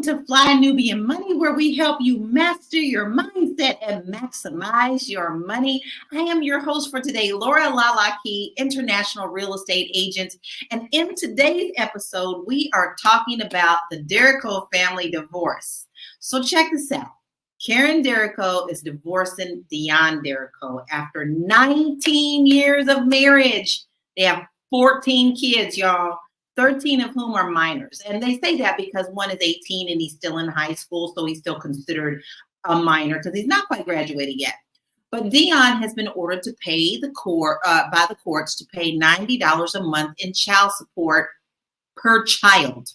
to Fly Nubian Money, where we help you master your mindset and maximize your money. I am your host for today, Laura Lalaki, international real estate agent. And in today's episode, we are talking about the Derrico family divorce. So check this out. Karen Deon is divorcing Deon Derrico after 19 years of marriage. They have 14 kids, y'all. 13 of whom are minors. And they say that because one is 18 and he's still in high school, so he's still considered a minor because he's not quite graduated yet. But Deon has been ordered to pay the by the courts to pay $90 a month in child support per child.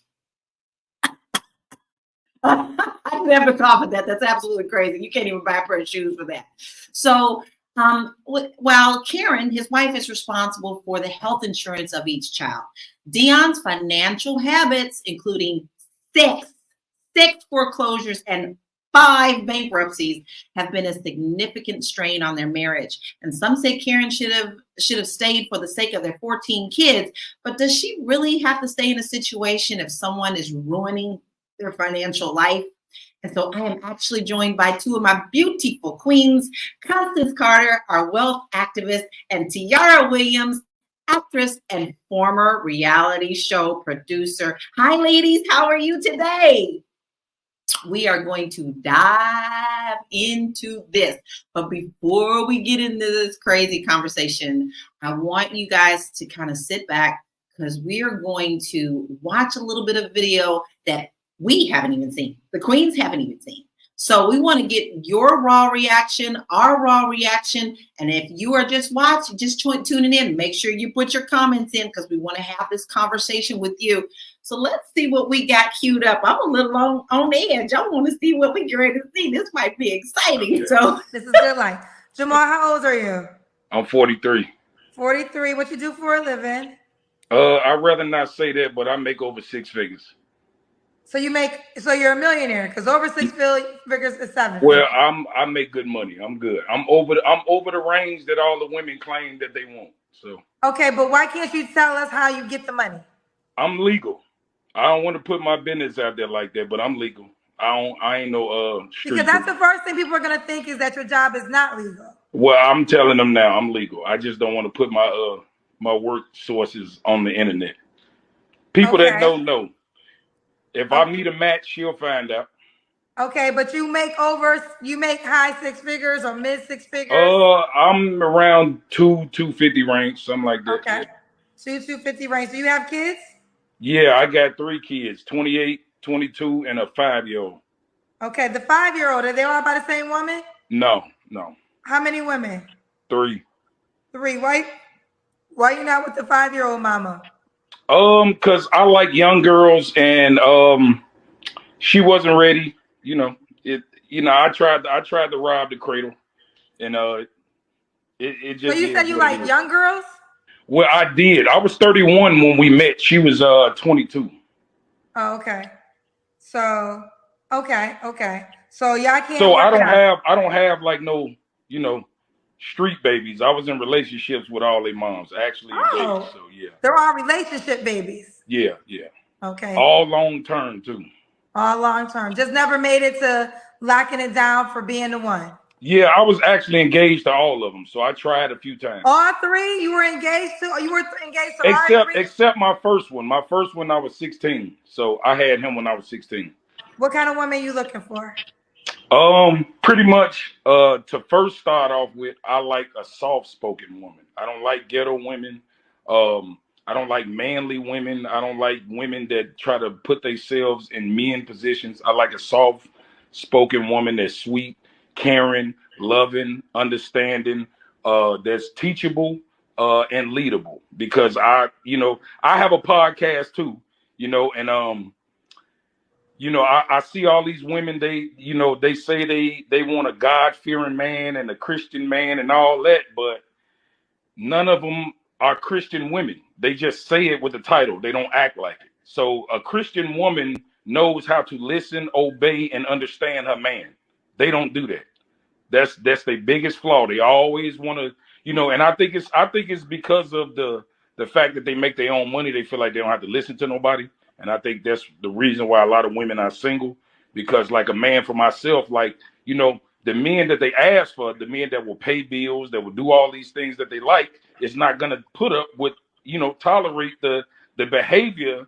I didn't have to cough at that. That's absolutely crazy. You can't even buy a pair of shoes for that. So while Karen, his wife, is responsible for the health insurance of each child, Deon's financial habits, including six foreclosures and 5 bankruptcies, have been a significant strain on their marriage. And some say Karen should have stayed for the sake of their 14 kids. But does she really have to stay in a situation if someone is ruining their financial life? And so I am actually joined by 2 of my beautiful queens, Constance Carter, our wealth activist, and Tiara Williams, actress and former reality show producer. Hi, ladies. How are you today? We are going to dive into this. But before we get into this crazy conversation, I want you guys to kind of sit back because we are going to watch a little bit of video that we haven't even seen. The queens haven't even seen. So we want to get your raw reaction, our raw reaction. And if you are just watching, just tuning in, make sure you put your comments in because we want to have this conversation with you. So let's see what we got queued up. I'm a little on edge. I want to see what we get ready to see. This might be exciting. So this is good life. Jamal, how old are you? I'm 43. 43. What you do for a living? I'd rather not say that, but I make over 6 figures. So you're a millionaire because over 6 figures is 7. Well, I make good money. I'm good. I'm over the range that all the women claim that they want. So okay, but why can't you tell us how you get the money? I'm legal. I don't want to put my business out there like that, but I'm legal. I ain't no street because that's the first thing people are gonna think is that your job is not legal. Well, I'm telling them now I'm legal. I just don't want to put my work sources on the internet. People that know. If I meet a match, she'll find out. Okay, but you make high 6 figures or mid 6 figures? I'm around 250 range, something like that. Okay. 250 range. Do you have kids? Yeah, I got 3 kids, 28, 22, and a 5-year-old. Okay, the 5-year-old, are they all by the same woman? No. How many women? 3. 3. Why you not with the 5-year-old mama? Because I like young girls, and she wasn't ready. I tried to rob the cradle, and it just. So you said you like young girls? Well, I did. I was 31 when we met. She was 22. Oh, okay. So okay. So y'all can't. So I don't have like no, street babies. I was in relationships with all their moms, actually. Engaged, so yeah. They're all relationship babies. Yeah. Okay. All long term too. All long term. Just never made it to locking it down for being the one. Yeah, I was actually engaged to all of them, so I tried a few times. All 3? You were engaged to? Or you were engaged to all 3? Except my first one. My first one, I was 16, so I had him when I was 16. What kind of woman are you looking for? Pretty much, to first start off with, I like a soft-spoken woman. I don't like ghetto women. I don't like manly women. I don't like women that try to put themselves in men positions. I like a soft-spoken woman that's sweet, caring, loving, understanding, that's teachable, and leadable. Because I have a podcast too, and I see all these women, they say they want a God-fearing man and a Christian man and all that, but none of them are Christian women. They just say it with the title. They don't act like it. So a Christian woman knows how to listen, obey, and understand her man. They don't do that. That's their biggest flaw. They always want to, and I think it's because of the fact that they make their own money. They feel like they don't have to listen to nobody. And I think that's the reason why a lot of women are single, because like a man for myself, like, you know, the men that they ask for, the men that will pay bills, that will do all these things that they like, is not going to put up with, you know, tolerate the behavior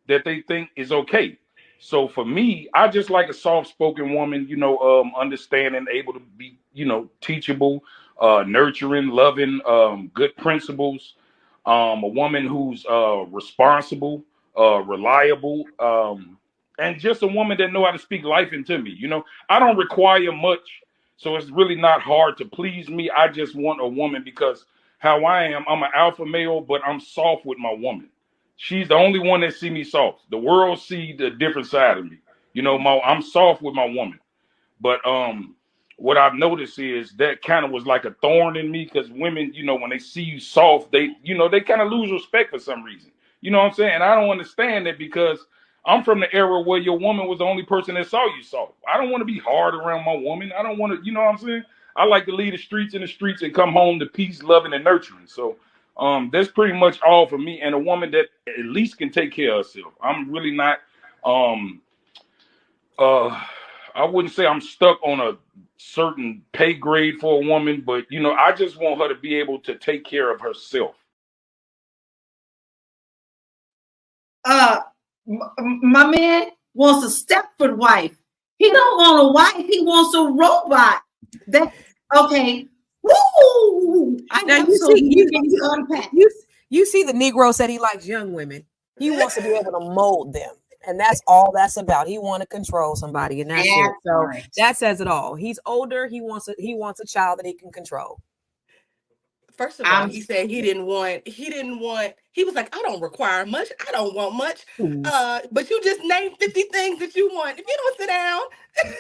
that they think is okay. So for me, I just like a soft-spoken woman, you know, understanding, able to be, you know, teachable, nurturing, loving, good principles, a woman who's responsible, reliable, and just a woman that know how to speak life into me. You know, I don't require much, so it's really not hard to please me. I just want a woman because how I am, I'm an alpha male, but I'm soft with my woman. She's the only one that see me soft. The world see the different side of me. You know, I'm soft with my woman. But what I've noticed is that kind of was like a thorn in me, because women, you know, when they see you soft, they, you know, they kind of lose respect for some reason. You know what I'm saying? And I don't understand that, because I'm from the era where your woman was the only person that saw you soft. I don't want to be hard around my woman. I don't want to, you know what I'm saying? I like to leave the streets in the streets and come home to peace, loving, and nurturing. So that's pretty much all for me. And a woman that at least can take care of herself. I'm really not I wouldn't say I'm stuck on a certain pay grade for a woman, but you know, I just want her to be able to take care of herself. My man wants a Stepford wife. He don't want a wife. He wants a robot. That okay. Woo! Now you see the Negro said he likes young women. He wants to be able to mold them. And that's all that's about. He want to control somebody, and that's it. So right. That says it all. He's older. He wants a child that he can control. First of all, he said he was like, I don't require much. I don't want much. But you just named 50 things that you want. If you don't sit down. And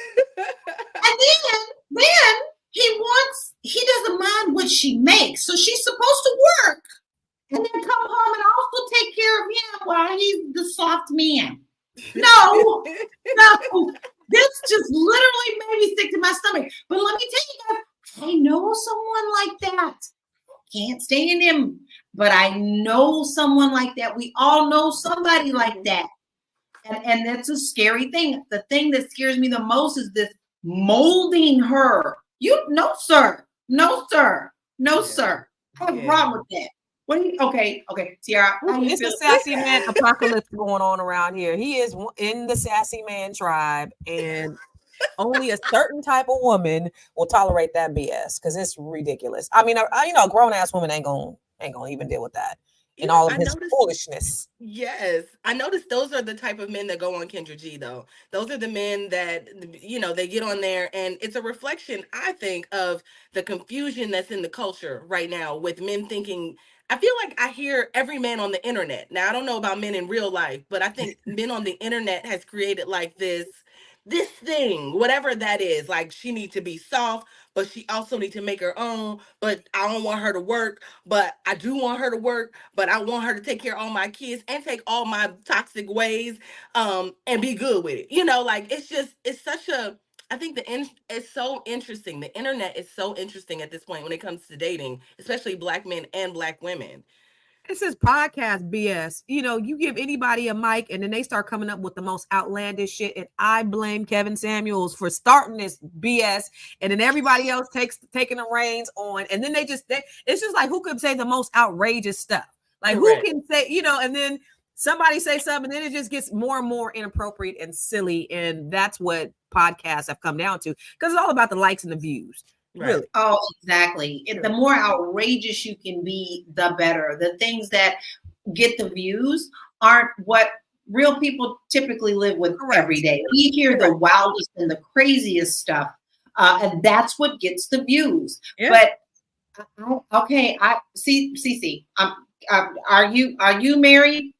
then he doesn't mind what she makes. So she's supposed to work and then come home and also take care of him while he's the soft man. No. This just literally made me sick to my stomach. But let me tell you guys, I know someone like that. Can't stand him, but I know someone like that. We all know somebody like that. And that's a scary thing. The thing that scares me the most is this molding her. No, sir. What's wrong with that? Okay, Tiara. It's a sassy man apocalypse going on around here. He is in the sassy man tribe, and only a certain type of woman will tolerate that BS, because it's ridiculous. I mean, you know, a grown ass woman ain't gonna even deal with that and all of his foolishness. Yes, I noticed those are the type of men that go on Kendra G, though. Those are the men that, you know, they get on there, and it's a reflection, I think, of the confusion that's in the culture right now with men thinking. I feel like I hear every man on the internet. Now, I don't know about men in real life, but I think men on the internet has created like this thing, whatever that is. Like, she needs to be soft, but she also needs to make her own. But I don't want her to work, but I do want her to work. But I want her to take care of all my kids and take all my toxic ways, and be good with it. You know, like, it's such a. I think it's so interesting. The internet is so interesting at this point when it comes to dating, especially Black men and Black women. This is podcast BS. You know, you give anybody a mic and then they start coming up with the most outlandish shit. And I blame Kevin Samuels for starting this BS. And then everybody else taking the reins on. And then it's just like, who could say the most outrageous stuff? Like, Correct. Who can say, you know, and then somebody say something, and then it just gets more and more inappropriate and silly. And that's what podcasts have come down to, because it's all about the likes and the views. Right. Really. Oh, exactly. The more outrageous you can be, the better. The things that get the views aren't what real people typically live with Correct. Every day. We hear Correct. The wildest and the craziest stuff, and that's what gets the views. Yeah. But okay, I see. Cece, are you married?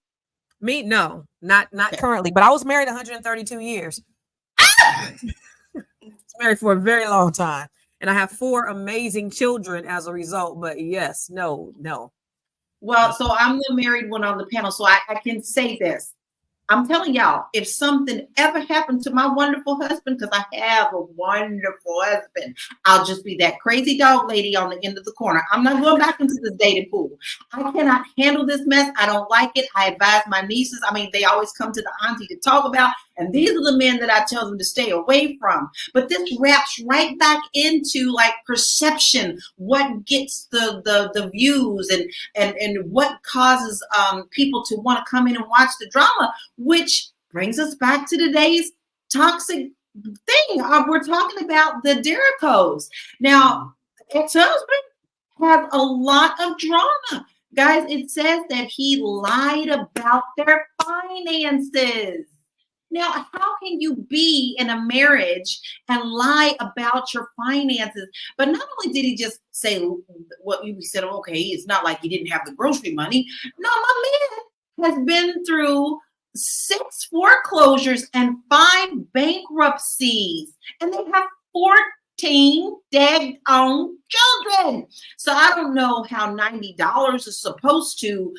Me, no, not currently. But I was married 132 years. Married for a very long time. And I have 4 amazing children as a result. But yes, no. Well, so I'm the married one on the panel. So I can say this. I'm telling y'all, if something ever happened to my wonderful husband, because I have a wonderful husband, I'll just be that crazy dog lady on the end of the corner. I'm not going back into this dating pool. I cannot handle this mess. I don't like it. I advise my nieces. I mean, they always come to the auntie to talk about, and these are the men that I tell them to stay away from. But this wraps right back into like perception, what gets the views, and what causes people to want to come in and watch the drama, which brings us back to today's toxic thing. We're talking about the Derricos. Now, ex-husband has a lot of drama. Guys, it says that he lied about their finances. Now, how can you be in a marriage and lie about your finances? But not only did he just say what we said, okay, it's not like he didn't have the grocery money. No, my man has been through 6 foreclosures and 5 bankruptcies, and they have 14 daggone children. So I don't know how $90 is supposed to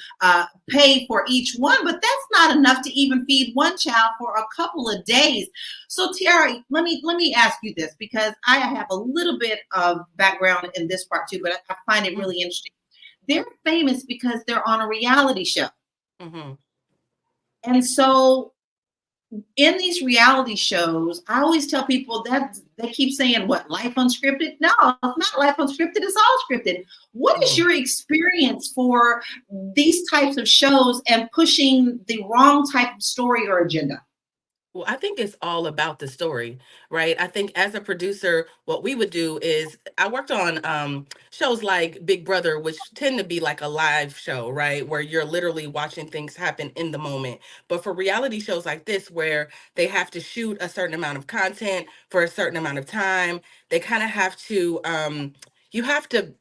pay for each one, but that's not enough to even feed one child for a couple of days. So Terry, let me ask you this, because I have a little bit of background in this part too, but I find it really interesting. They're famous because they're on a reality show. Mm-hmm. And so in these reality shows, I always tell people that they keep saying, what, life unscripted? No, it's not life unscripted. It's all scripted. What is your experience for these types of shows and pushing the wrong type of story or agenda? Well, I think it's all about the story, right? I think as a producer, what we would do is I worked on shows like Big Brother, which tend to be like a live show, right? Where you're literally watching things happen in the moment. But for reality shows like this, where they have to shoot a certain amount of content for a certain amount of time, they kind of have to you have to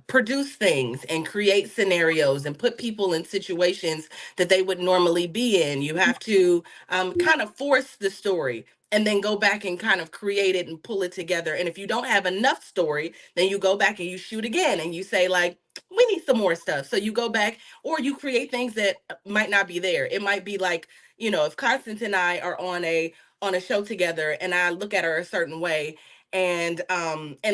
produce things and create scenarios and put people in situations that they would normally be in. You have to kind of force the story and then go back and kind of create it and pull it together. And if you don't have enough story, then you go back and you shoot again and you say, like, we need some more stuff. So you go back, or you create things that might not be there. It might be like, if Constance and I are on a show together and I look at her a certain way, and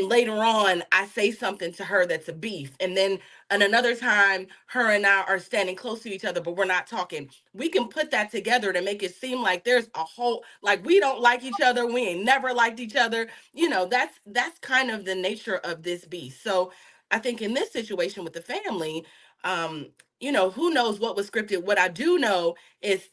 later on I say something to her that's a beef, and then another time her and I are standing close to each other but we're not talking. We can put that together to make it seem like there's a whole, like, we don't like each other, we ain't never liked each other. That's kind of the nature of this beast. So I think in this situation with the family, who knows what was scripted. What I do know is,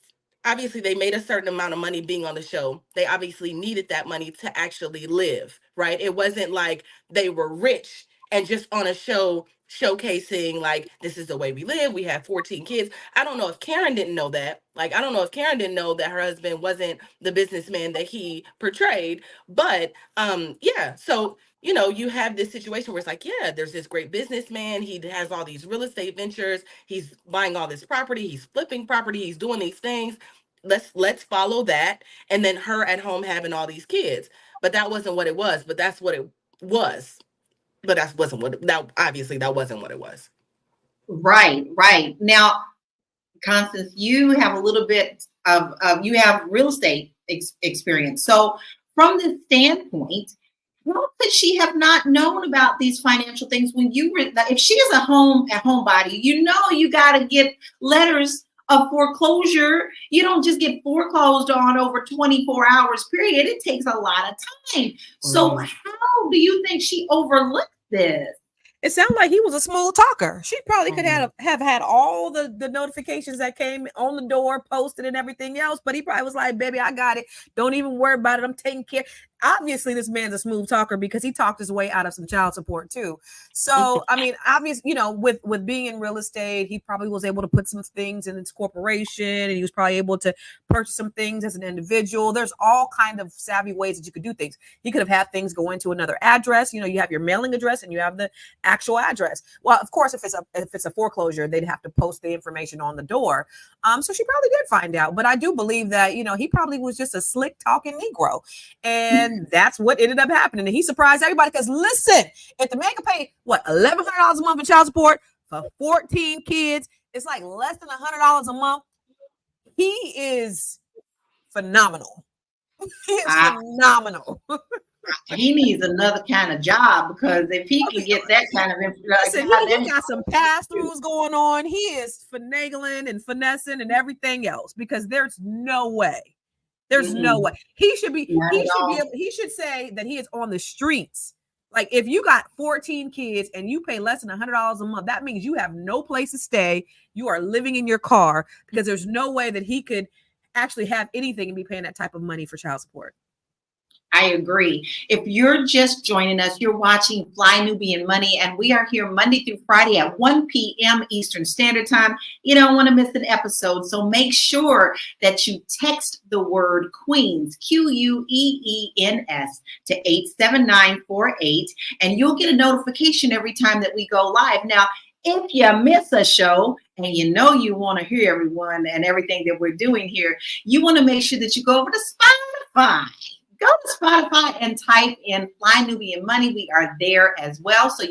obviously they made a certain amount of money being on the show. They obviously needed that money to actually live, right? It wasn't like they were rich and just on a show showcasing, like, this is the way we live. We have 14 kids. I don't know if Karen didn't know that. Like, I don't know if Karen didn't know that her husband wasn't the businessman that he portrayed. But yeah, so you have this situation where it's like, yeah, there's this great businessman. He has all these real estate ventures. He's buying all this property. He's flipping property. He's doing these things. Let's follow that. And then her at home having all these kids. But that wasn't what it was. But that's what it was. But that wasn't what that wasn't what it was. Right. Now, Constance, you have a little bit of you have real estate experience. So from this standpoint, how could she have not known about these financial things when if she is a homebody, you got to get letters of foreclosure. You don't just get foreclosed on over 24 hours period. It takes a lot of time. So how do you think she overlooked this? It sounded like he was a smooth talker. She probably could have had all the notifications that came on the door, posted and everything else. But he probably was like, baby, I got it. Don't even worry about it. I'm taking care. Obviously, this man's a smooth talker because he talked his way out of some child support too. So, I mean, obviously, with being in real estate, he probably was able to put some things in his corporation, and he was probably able to purchase some things as an individual. There's all kind of savvy ways that you could do things. He could have had things go into another address. You have your mailing address and you have the actual address. Well, of course, if it's a foreclosure, they'd have to post the information on the door. So she probably did find out. But I do believe that, he probably was just a slick talking Negro. And that's what ended up happening. And he surprised everybody because, listen, if the man could pay, $1,100 a month in child support for 14 kids, it's like less than $100 a month. he is phenomenal. He is phenomenal. He needs another kind of job, because if he can get that kind of listen, he got some pass-throughs going on. He is finagling and finessing and everything else, because there's no way. There's no way. He should be able, he should say that he is on the streets. Like, if you got 14 kids and you pay less than $100 a month, that means you have no place to stay. You are living in your car, because there's no way that he could actually have anything and be paying that type of money for child support. I agree. If you're just joining us, you're watching Fly Nubian Money, and we are here Monday through Friday at 1 p.m. Eastern Standard Time. You don't want to miss an episode, so make sure that you text the word Queens, Queens, to 87948, and you'll get a notification every time that we go live. Now, if you miss a show and you know you want to hear everyone and everything that we're doing here, you want to make sure that you go over to Spotify. Go to Spotify and type in Fly Nubian Money. We are there as well, so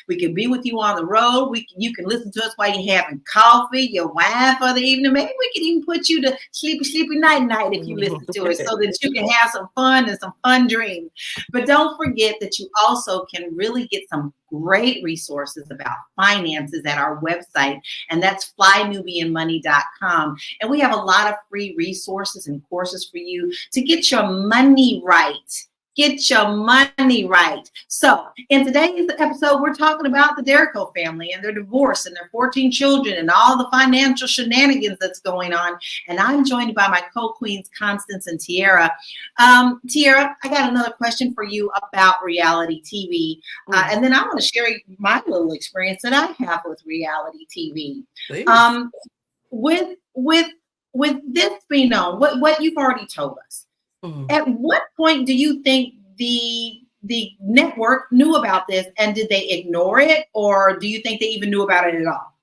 we can be with you on the road. You can listen to us while you're having coffee, your wine for the evening. Maybe we can even put you to sleepy night if you listen to it, so that you can have some fun and some fun dreams. But don't forget that you also can really get some great resources about finances at our website, and that's flynubianmoney.com. And we have a lot of free resources and courses for you to get your money right. Get your money right. So in today's episode, we're talking about the Derrico family and their divorce and their 14 children and all the financial shenanigans that's going on. And I'm joined by my co-queens, Constance and Tiara. Tiara, I got another question for you about reality TV. And then I want to share my little experience that I have with reality TV. With this being known, what you've already told us, at what point do you think the network knew about this, and did they ignore it, or do you think they even knew about it at all?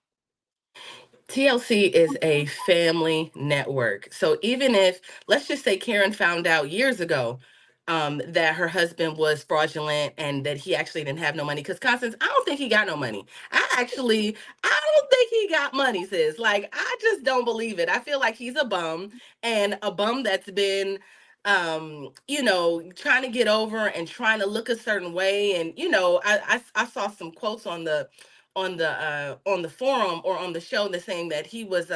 TLC is a family network. So even if, let's just say, Karen found out years ago that her husband was fraudulent and that he actually didn't have no money, because Constance, I don't think he got no money. I don't think he got money, sis. Like, I just don't believe it. I feel like he's a bum, and a bum that's been trying to get over and trying to look a certain way. And I saw some quotes on the forum or on the show that's saying that he was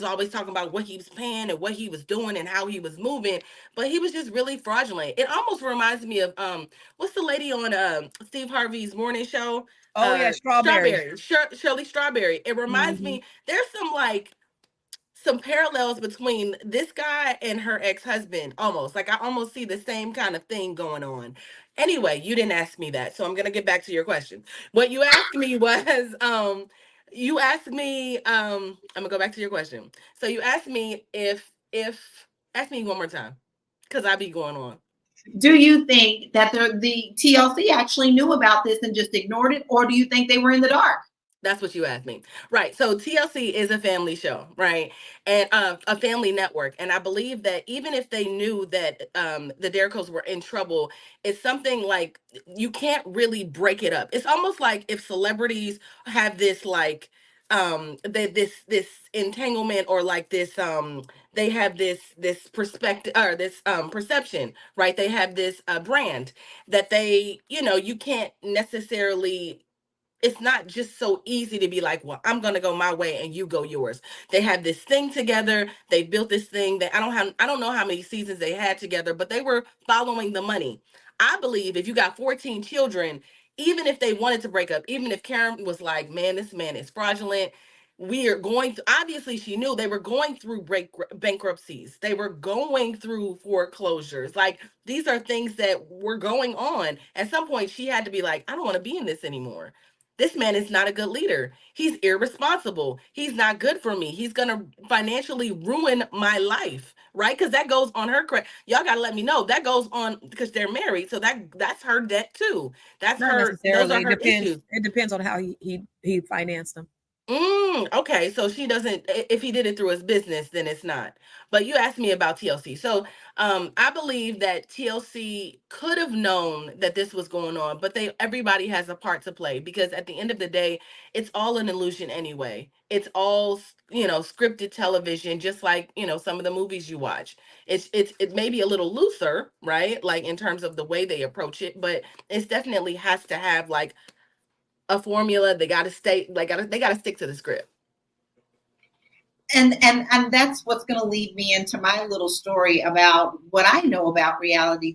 always talking about what he was paying and what he was doing and how he was moving, but he was just really fraudulent. It almost reminds me of what's the lady on Steve Harvey's morning show? Oh yeah, Strawberry. Shirley Strawberry. It reminds me, there's some parallels between this guy and her ex-husband, almost. Like, I almost see the same kind of thing going on. Anyway, you didn't ask me that, so I'm going to get back to your question. What you asked me was, I'm going to go back to your question. So you asked me ask me one more time, because I be going on. Do you think that the TLC actually knew about this and just ignored it, or do you think they were in the dark? That's what you asked me. Right. So TLC is a family show, right? And a family network. And I believe that even if they knew that the Derricos were in trouble, it's something like you can't really break it up. It's almost like if celebrities have this this entanglement, or like this they have this perspective, or this perception, right? They have this brand that they, you can't necessarily, it's not just so easy to be like, well, I'm going to go my way and you go yours. They have this thing together. They built this thing that I don't know how many seasons they had together, but they were following the money. I believe if you got 14 children, even if they wanted to break up, even if Karen was like, man, this man is fraudulent, we are going to, obviously she knew they were going through bankruptcies. They were going through foreclosures. Like, these are things that were going on. At some point she had to be like, I don't want to be in this anymore. This man is not a good leader. He's irresponsible. He's not good for me. He's going to financially ruin my life, right? Because that goes on her credit. Y'all got to let me know. That goes on, because they're married. So that's her debt too. That's Not her. necessarily. Those are her issues. It depends on how he financed them. Okay, so she doesn't. If he did it through his business, then it's not. But you asked me about TLC, so I believe that TLC could have known that this was going on, but everybody has a part to play, because at the end of the day, it's all an illusion anyway. It's all scripted television, just like some of the movies you watch. It may be a little looser, right? Like in terms of the way they approach it, but it's definitely has to have like a formula. They got to stay they got to stick to the script. And that's what's going to lead me into my little story about what I know about reality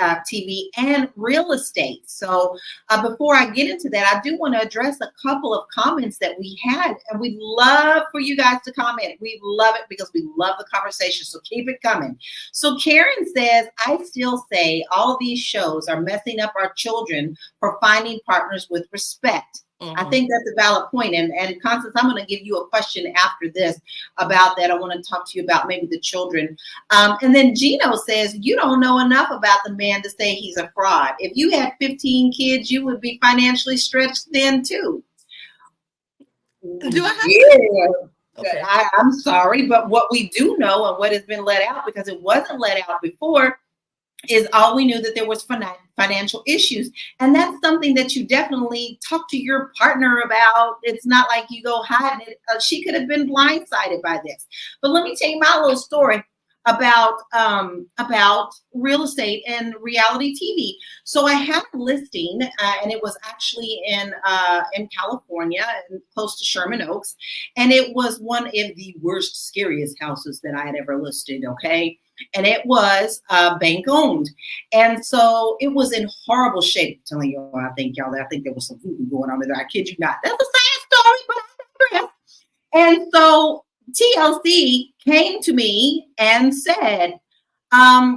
TV and real estate. So before I get into that, I do want to address a couple of comments that we had, and we'd love for you guys to comment. We love it because we love the conversation. So keep it coming. So Karen says, I still say all these shows are messing up our children for finding partners with respect. I think that's a valid point. And Constance, I'm going to give you a question after this about that. I want to talk to you about maybe the children. And then Gino says, you don't know enough about the man to say he's a fraud. If you had 15 kids, you would be financially stretched then too. Do I have Okay. I'm sorry, but what we do know and what has been let out, because it wasn't let out before, is all we knew that there was financial issues. And that's something that you definitely talk to your partner about. It's not like you go hiding it. She could have been blindsided by this. But let me tell you my little story about real estate and reality TV. So I had a listing, and it was actually in California, close to Sherman Oaks. And it was one of the worst, scariest houses that I had ever listed, okay? And it was bank owned. And so it was in horrible shape. I'm telling you, I think there was some voodoo going on there. I kid you not. That's a sad story, but I digress. And so TLC came to me and said,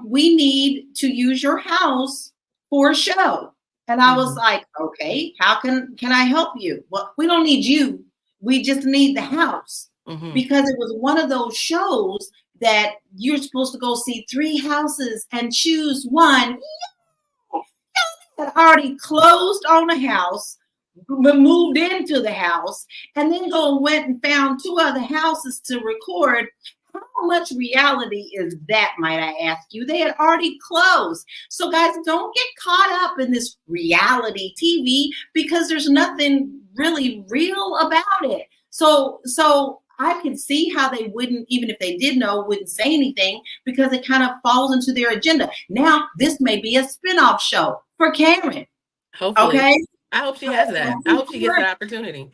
we need to use your house for a show. And I was like, okay, how can I help you? Well, we don't need you. We just need the house. Because it was one of those shows that you're supposed to go see 3 houses and choose one. Had already closed on a house, moved into the house, and then went and found 2 other houses to record. How much reality is that, might I ask you? They had already closed. So guys, don't get caught up in this reality TV, because there's nothing really real about it. So I could see how they wouldn't, even if they did know, wouldn't say anything, because it kind of falls into their agenda. Now, this may be a spinoff show for Karen. Hopefully. Okay. I hope she has that. I hope she gets that opportunity.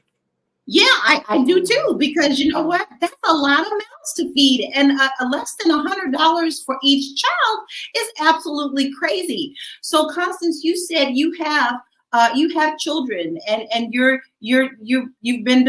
Yeah, I do too, because you know what? That's a lot of mouths to feed, and less than $100 for each child is absolutely crazy. So, Constance, you said you have children, and you've been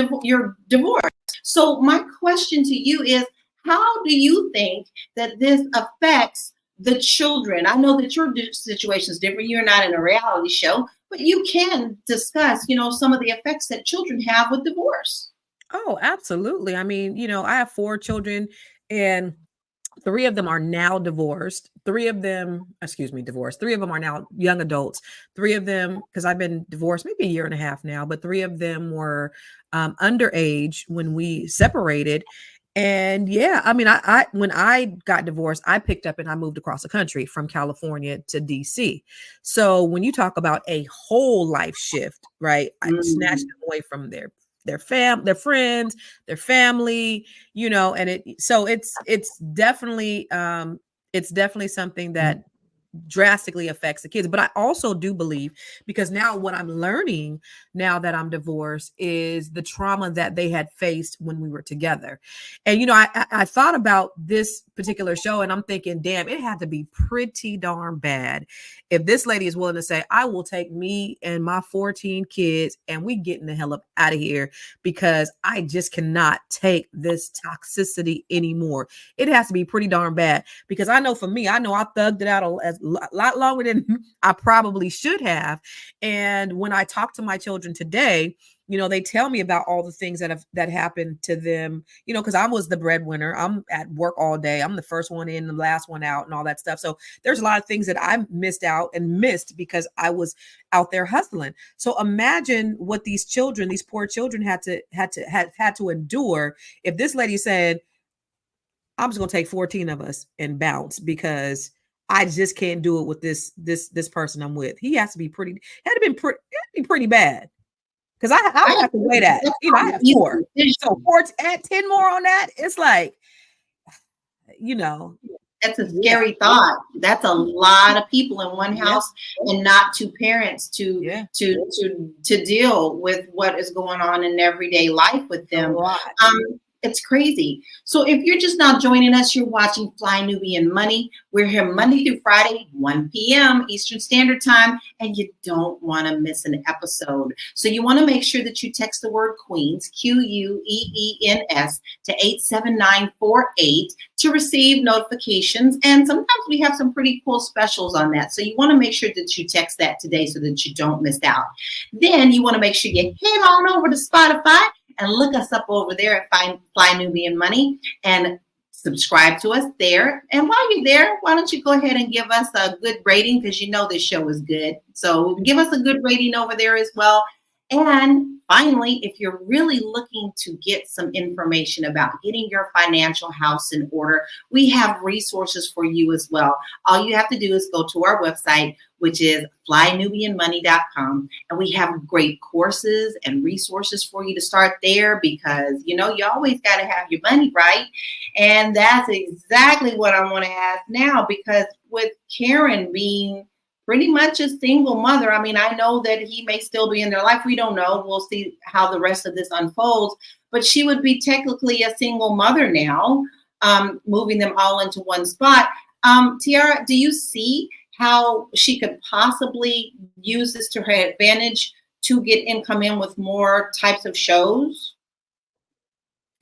divorced. So my question to you is, how do you think that this affects the children? I know that your situation is different. You're not in a reality show, but you can discuss, some of the effects that children have with divorce. Oh, absolutely. I mean, I have 4 children, and 3 of them are now divorced. 3 of them are now young adults. 3 of them, because I've been divorced maybe a year and a half now, but 3 of them were underage when we separated. And yeah, I mean, I when I got divorced, I picked up and I moved across the country from California to DC. So when you talk about a whole life shift, right? I snatched them away from their friends, their family, and it's definitely something that drastically affects the kids. But I also do believe, because now what I'm learning now that I'm divorced is the trauma that they had faced when we were together. And, I thought about this particular show, and I'm thinking, damn, it had to be pretty darn bad if this lady is willing to say, I will take me and my 14 kids and we getting the hell up out of here, because I just cannot take this toxicity anymore. It has to be pretty darn bad, because I know for me, I thugged it out a lot longer than I probably should have. And when I talk to my children today, You know, they tell me about all the things that happened to them, you know, because I was the breadwinner. I'm at work all day. I'm the first one in, the last one out, and all that stuff. So there's a lot of things that I missed out and missed because I was out there hustling. So imagine what these children, these poor children had to endure if this lady said, I'm just gonna take 14 of us and bounce because I just can't do it with this person I'm with. He has to be pretty, had to be pretty bad. Because I would have to weigh that. You know, I have 4. So 4 add 10 more on that. It's like, you know. That's a scary thought. That's a lot of people in one house and not 2 parents to deal with what is going on in everyday life with them. It's crazy. So if you're just now joining us, you're watching Fly Nubian Money. We're here Monday through Friday, 1 p.m. Eastern Standard Time, and you don't want to miss an episode. So you want to make sure that you text the word Queens, Queens, to 87948 to receive notifications. And sometimes we have some pretty cool specials on that. So you want to make sure that you text that today so that you don't miss out. Then you want to make sure you head on over to Spotify and look us up over there at Fly Nubian Money and subscribe to us there. And while you're there, why don't you go ahead and give us a good rating, because you know this show is good. So give us a good rating over there as well. And finally, if you're really looking to get some information about getting your financial house in order, we have resources for you as well. All you have to do is go to our website, which is flynubianmoney.com. And we have great courses and resources for you to start there because, you know, you always got to have your money right. And that's exactly what I want to ask now, because with Karen being pretty much a single mother. I mean, I know that he may still be in their life. We don't know. We'll see how the rest of this unfolds. But she would be technically a single mother now, moving them all into one spot. Tiara, do you see how she could possibly use this to her advantage to get income in with more types of shows?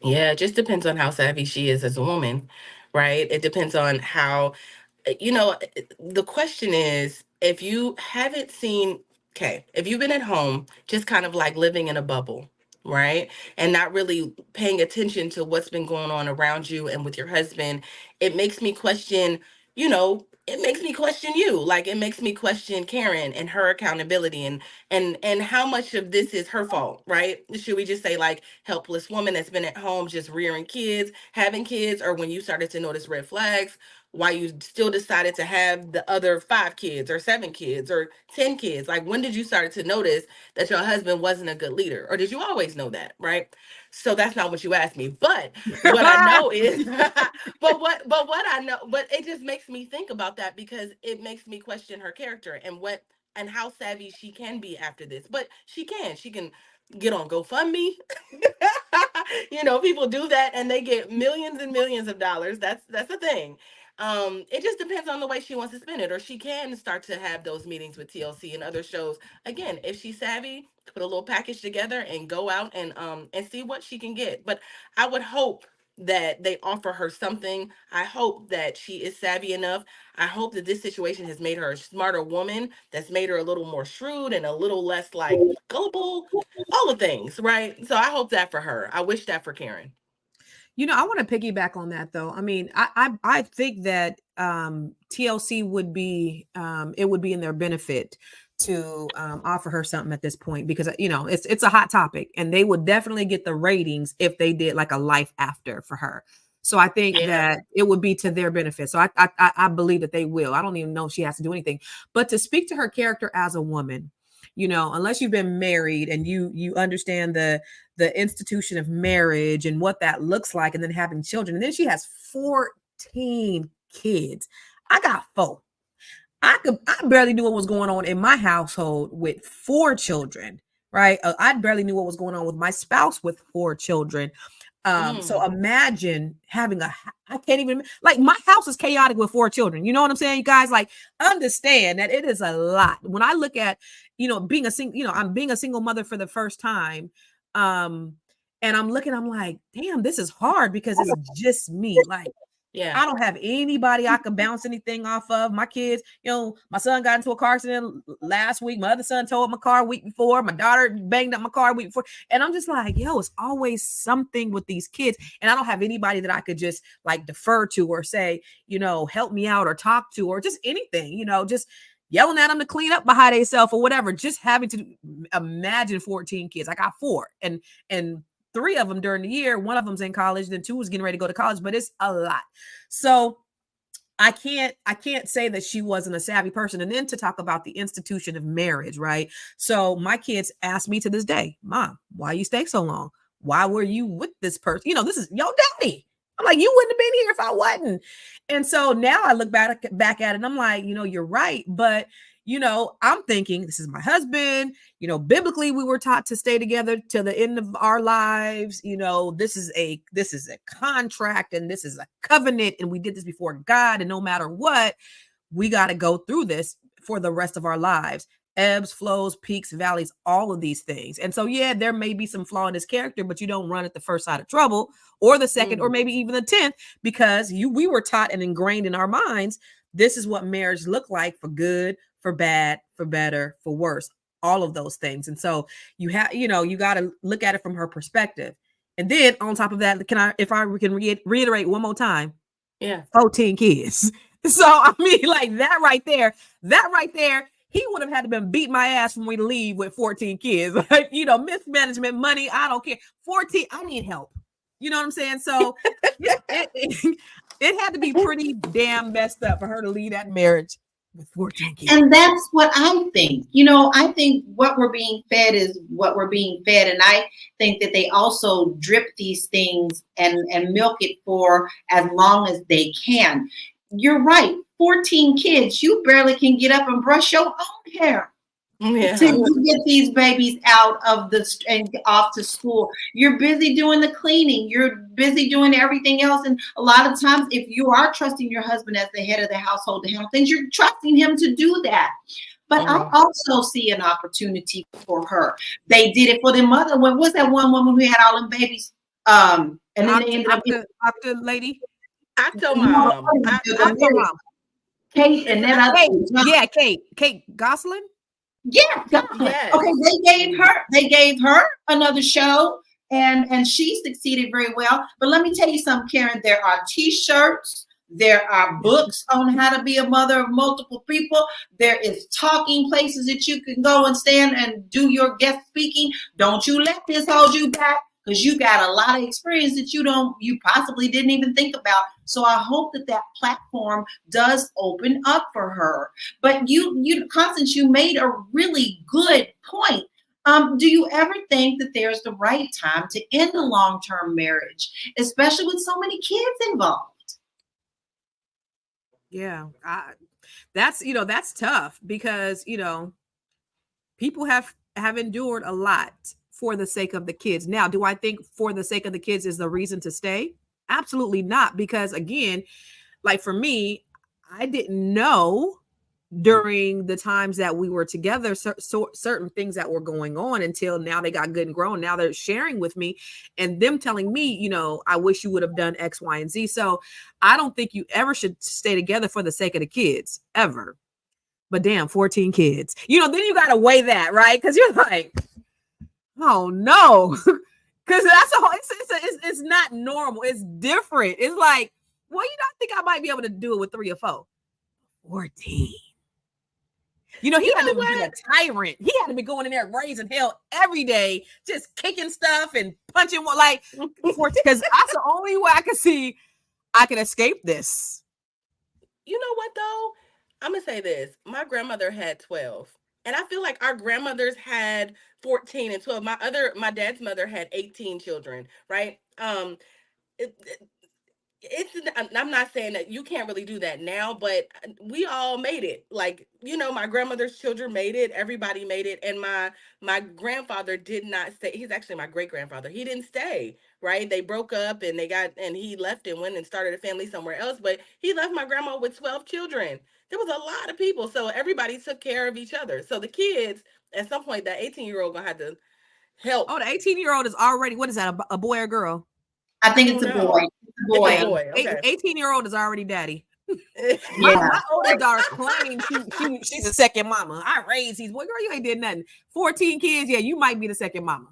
Yeah, it just depends on how savvy she is as a woman, right? It depends on how, you know, the question is, if you haven't seen, okay, if you've been at home just kind of like living in a bubble, right, and not really paying attention to what's been going on around you and with your husband, it makes me question, you know, it makes me question you. Like, it makes me question Karen and her accountability, and how much of this is her fault, right? Should we just say like helpless woman that's been at home just rearing kids, having kids, or when you started to notice red flags, why you still decided to have the other 5 kids or 7 kids or 10 kids? Like, when did you start to notice that your husband wasn't a good leader? Or did you always know that, right? So that's not what you asked me. But what I know is but what I know, but it just makes me think about that because it makes me question her character and how savvy she can be after this. But she can get on GoFundMe. You know, people do that and they get millions and millions of dollars. That's a thing. It just depends on the way she wants to spend it, or she can start to have those meetings with TLC and other shows. Again, if she's savvy, put a little package together and go out and see what she can get. But I would hope that they offer her something. I hope that she is savvy enough. I hope that this situation has made her a smarter woman, that's made her a little more shrewd and a little less like gullible, all the things, right? So I hope that for her. I wish that for Karen. You know, I want to piggyback on that though. I mean, I think that TLC would be it would be in their benefit to offer her something at this point, because you know it's a hot topic, and they would definitely get the ratings if they did like a life after for her. So I think that it would be to their benefit. So I believe that they will. I don't even know if she has to do anything, but to speak to her character as a woman, you know, unless you've been married and you understand the institution of marriage and what that looks like, and then having children. And then she has 14 kids. I got 4. I barely knew what was going on in my household with 4 children, right? I barely knew what was going on with my spouse with 4 children. So imagine having I can't even, like, my house is chaotic with 4 children. You know what I'm saying? You guys, like, understand that it is a lot. When I look at, you know, being I'm being a single mother for the first time. And I'm like, damn, this is hard because it's just me. Like, Yeah. I don't have anybody I could bounce anything off of. My kids, my son got into a car accident last week. My other son towed my car a week before. My daughter banged up my car a week before. And I'm just like, it's always something with these kids. And I don't have anybody that I could just like defer to or say, help me out or talk to or just anything, just yelling at them to clean up behind themselves or whatever. Just having to imagine 14 kids. I got 4 and 3 of them during the year. 1 of them's in college, then 2 was getting ready to go to college, but it's a lot. So I can't say that she wasn't a savvy person. And then to talk about the institution of marriage, right? So my kids ask me to this day, Mom, why you stay so long? Why were you with this person? This is your daddy. I'm like, you wouldn't have been here if I wasn't. And so now I look back at it and I'm like, you're right. But I'm thinking this is my husband. Biblically, we were taught to stay together till the end of our lives. This is a contract and this is a covenant. And we did this before God. And no matter what, we got to go through this for the rest of our lives. Ebbs, flows, peaks, valleys, all of these things. And so, yeah, there may be some flaw in his character, but you don't run at the first sign of trouble or the second or maybe even the 10th because we were taught and ingrained in our minds. This is what marriage looked like for good, for bad, for better, for worse, all of those things. And so you have, you got to look at it from her perspective. And then on top of that, if I can reiterate one more time, 14 kids. So, I mean, like that right there, he would have had to been beat my ass when we leave with 14 kids. Like, mismanagement, money, I don't care. 14, I need help. You know what I'm saying? So it had to be pretty damn messed up for her to leave that marriage with 14 kids. And that's what I think. I think what we're being fed is what we're being fed. And I think that they also drip these things and milk it for as long as they can. You're right. 14 kids, you barely can get up and brush your own hair. Yeah. Till you get these babies out of and off to school. You're busy doing the cleaning. You're busy doing everything else. And a lot of times, if you are trusting your husband as the head of the household to handle things, you're trusting him to do that. But I also see an opportunity for her. They did it for the mother. When was that one woman who had all them babies? And then they ended up Octa lady. Octo mom. Kate and then Kate Gosselin. Yeah. Yes. Okay, they gave her another show and she succeeded very well. But let me tell you something, Karen, there are t-shirts, there are books on how to be a mother of multiple people. There is talking places that you can go and stand and do your guest speaking. Don't you let this hold you back because you got a lot of experience that you possibly didn't even think about. So I hope that platform does open up for her. But Constance, you made a really good point. Do you ever think that there's the right time to end a long-term marriage, especially with so many kids involved? Yeah, that's tough because, people have endured a lot for the sake of the kids. Now, do I think for the sake of the kids is the reason to stay? Absolutely not. Because again, like for me, I didn't know during the times that we were together, certain things that were going on until now they got good and grown. Now they're sharing with me and them telling me, I wish you would have done X, Y, and Z. So I don't think you ever should stay together for the sake of the kids ever. But damn, 14 kids, then you got to weigh that, right? Because you're like, oh no, because that's it's not normal. It's different. It's like, well, I think I might be able to do it with 3 or 4. 14. He had to be a tyrant. He had to be going in there raising hell every day, just kicking stuff and punching like 14. Because that's the only way I can see I can escape this. You know what though? I'm gonna say this. My grandmother had 12. And I feel like our grandmothers had 14 and 12. My dad's mother had 18 children, right? I'm not saying that you can't really do that now, but we all made it. Like, my grandmother's children made it. Everybody made it. And my grandfather did not stay. He's actually my great grandfather. He didn't stay, right? They broke up and he left and went and started a family somewhere else. But he left my grandma with 12 children. There was a lot of people. So everybody took care of each other. So the kids, at some point, that 18-year-old gonna have to help. Oh, the 18-year-old is already, what is that, a boy or girl? I think it's a boy. boy. It's a boy. Okay. 18-year-old is already daddy. Yeah. My oldest daughter claims she's a second mama. I raised these boy, girl, you ain't did nothing. 14 kids, yeah, you might be the second mama.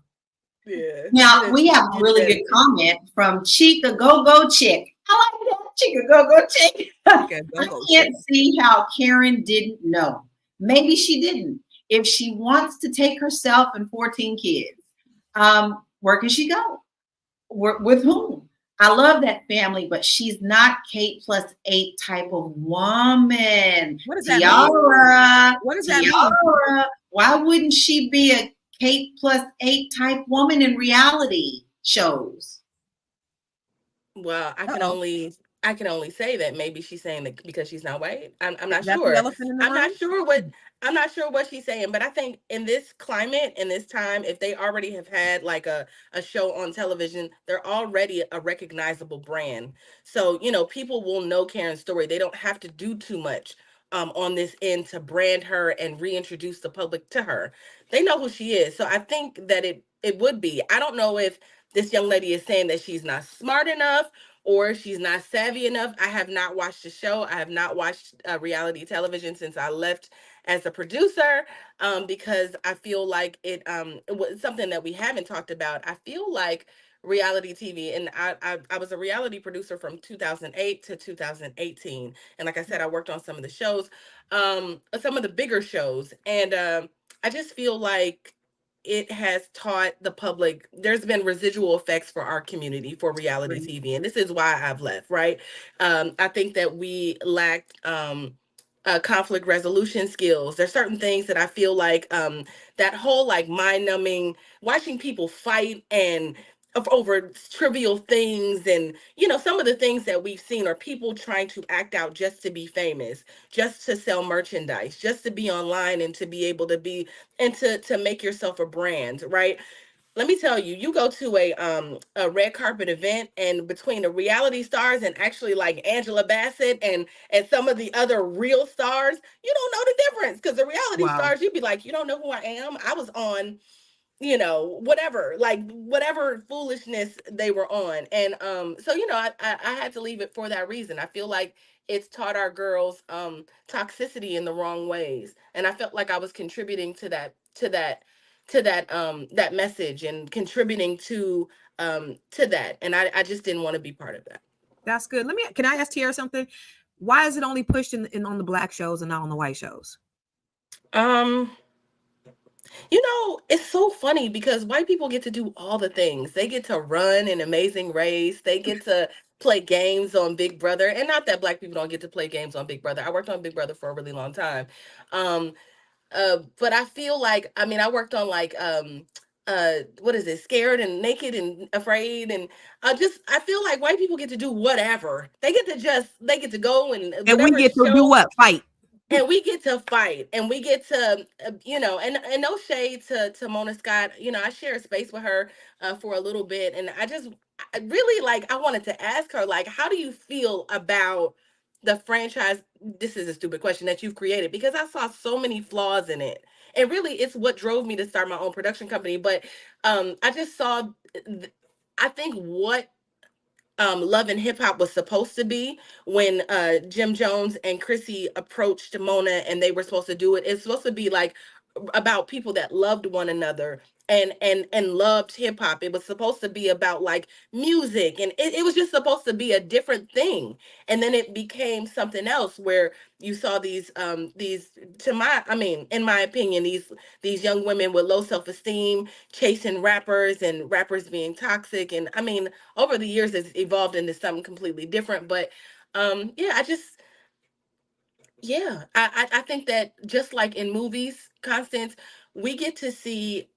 Yeah. Now we have a really good comment from Chica Go Chick. I like that, Chica Go Chick. I can't see how Karen didn't know. Maybe she didn't. If she wants to take herself and 14 kids, where can she go? With whom? I love that family, but she's not Kate +8 type of woman. What does that mean? What does that mean? Why wouldn't she be a Kate +8 type woman in reality shows? Well, I can only say that maybe she's saying that because she's not white. I'm not sure. I'm not sure what she's saying, but I think in this climate, in this time, if they already have had like a show on television, they're already a recognizable brand. So, people will know Karen's story. They don't have to do too much on this end to brand her and reintroduce the public to her. They know who she is. So I think that it would be. I don't know if this young lady is saying that she's not smart enough or she's not savvy enough. I have not watched the show. I have not watched reality television since I left as a producer, because I feel like it was something that we haven't talked about. I feel like reality TV, and I was a reality producer from 2008 to 2018, and like I said, I worked on some of the shows, some of the bigger shows, and I just feel like it has taught the public there's been residual effects for our community for reality TV, and this is why I've left. Right, I think that we lacked conflict resolution skills. There's certain things that I feel like that whole like mind numbing, watching people fight and over trivial things, and some of the things that we've seen are people trying to act out just to be famous, just to sell merchandise, just to be online and to be able to be and to make yourself a brand, right? Let me tell you, you go to a red carpet event, and between the reality stars and actually like Angela Bassett and some of the other real stars, you don't know the difference, because the reality stars, you'd be like, you don't know who I am. I was on, whatever foolishness they were on. And so I had to leave it for that reason. I feel like it's taught our girls toxicity in the wrong ways, and I felt like I was contributing to that message and contributing to that, and I just didn't want to be part of that. That's good. Can I ask Tiara something? Why is it only pushed in on the black shows and not on the white shows? It's so funny because white people get to do all the things. They get to run an Amazing Race. They get to play games on Big Brother. And not that black people don't get to play games on Big Brother. I worked on Big Brother for a really long time. But I feel like, I worked on like, what is it? Scared and Naked and Afraid. And I feel like white people get to do whatever. They get to go and we get to do what? Fight. And we get to fight, and we get to, and no shade to Mona Scott. I shared space with her for a little bit, and I really I wanted to ask her, like, how do you feel about the franchise? This is a stupid question that you've created, because I saw so many flaws in it. And really, it's what drove me to start my own production company. But I just saw, I think what Love and Hip Hop was supposed to be when Jim Jones and Chrissy approached Mona and they were supposed to do it. It's supposed to be like about people that loved one another and loved hip hop. It was supposed to be about like music, and it was just supposed to be a different thing. And then it became something else where you saw these in my opinion, these young women with low self-esteem chasing rappers, and rappers being toxic. And over the years it's evolved into something completely different. But I think that just like in movies, Constance, we get to see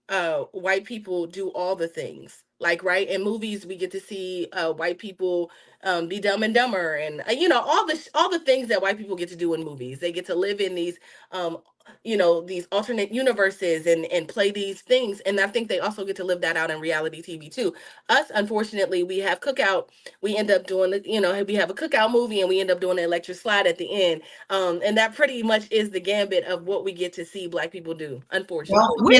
white people do all the things. Like, right, in movies we get to see white people be Dumb and Dumber, and all the things that white people get to do in movies. They get to live in these these alternate universes and play these things. And I think they also get to live that out in reality TV too. Us, unfortunately, we have cookout. We end up doing we have a cookout movie, and we end up doing an electric slide at the end. And that pretty much is the gambit of what we get to see black people do, unfortunately.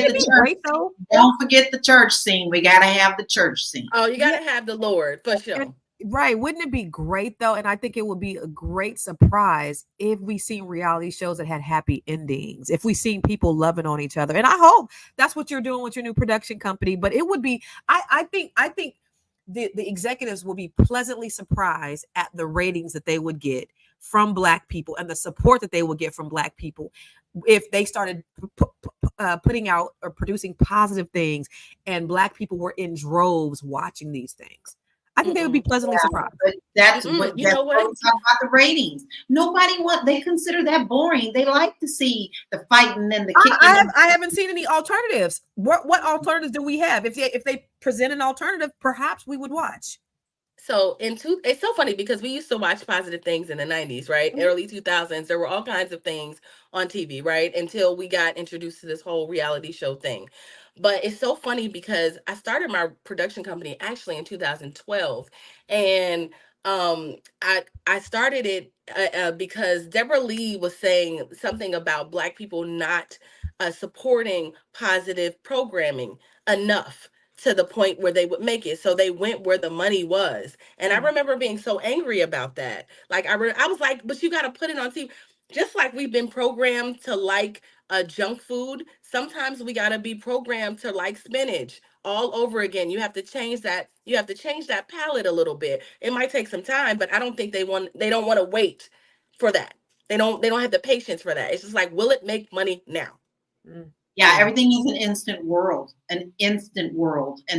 Don't forget the church scene. We gotta have the church scene. Oh, you gotta have the Lord for sure. Right. Wouldn't it be great though? And I think it would be a great surprise if we seen reality shows that had happy endings, if we seen people loving on each other. And I hope that's what you're doing with your new production company. But it would be, I think the executives will be pleasantly surprised at the ratings that they would get from Black people and the support that they would get from Black people if they started putting out or producing positive things and Black people were in droves watching these things. I think they would be pleasantly surprised. But that's what You know what? talk about the ratings. Nobody they consider that boring. They like to see the fighting and the kicking. I haven't seen any alternatives. What alternatives do we have? If they present an alternative, perhaps we would watch. So it's so funny because we used to watch positive things in the 90s, right? Mhm. Early 2000s, there were all kinds of things on TV, right? Until we got introduced to this whole reality show thing. But it's so funny because I started my production company actually in 2012, and I started it because Deborah Lee was saying something about Black people not supporting positive programming enough to the point where they would make it. So they went where the money was. And I remember being so angry about that. Like I was like, but you got to put it on TV. Just like we've been programmed to like junk food, sometimes we got to be programmed to like spinach all over again. You have to change that. You have to change that palette a little bit. It might take some time, but I don't think they don't want to wait for that. They don't have the patience for that. It's just like, will it make money now? Yeah, everything is an instant world, and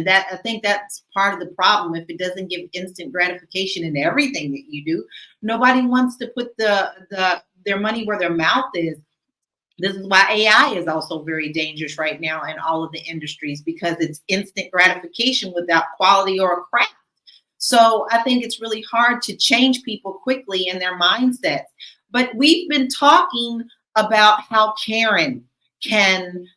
that I think that's part of the problem. If it doesn't give instant gratification in everything that you do, nobody wants to put their money where their mouth is. This is why AI is also very dangerous right now in all of the industries, because it's instant gratification without quality or craft. So I think it's really hard to change people quickly in their mindsets. But we've been talking about how Karen can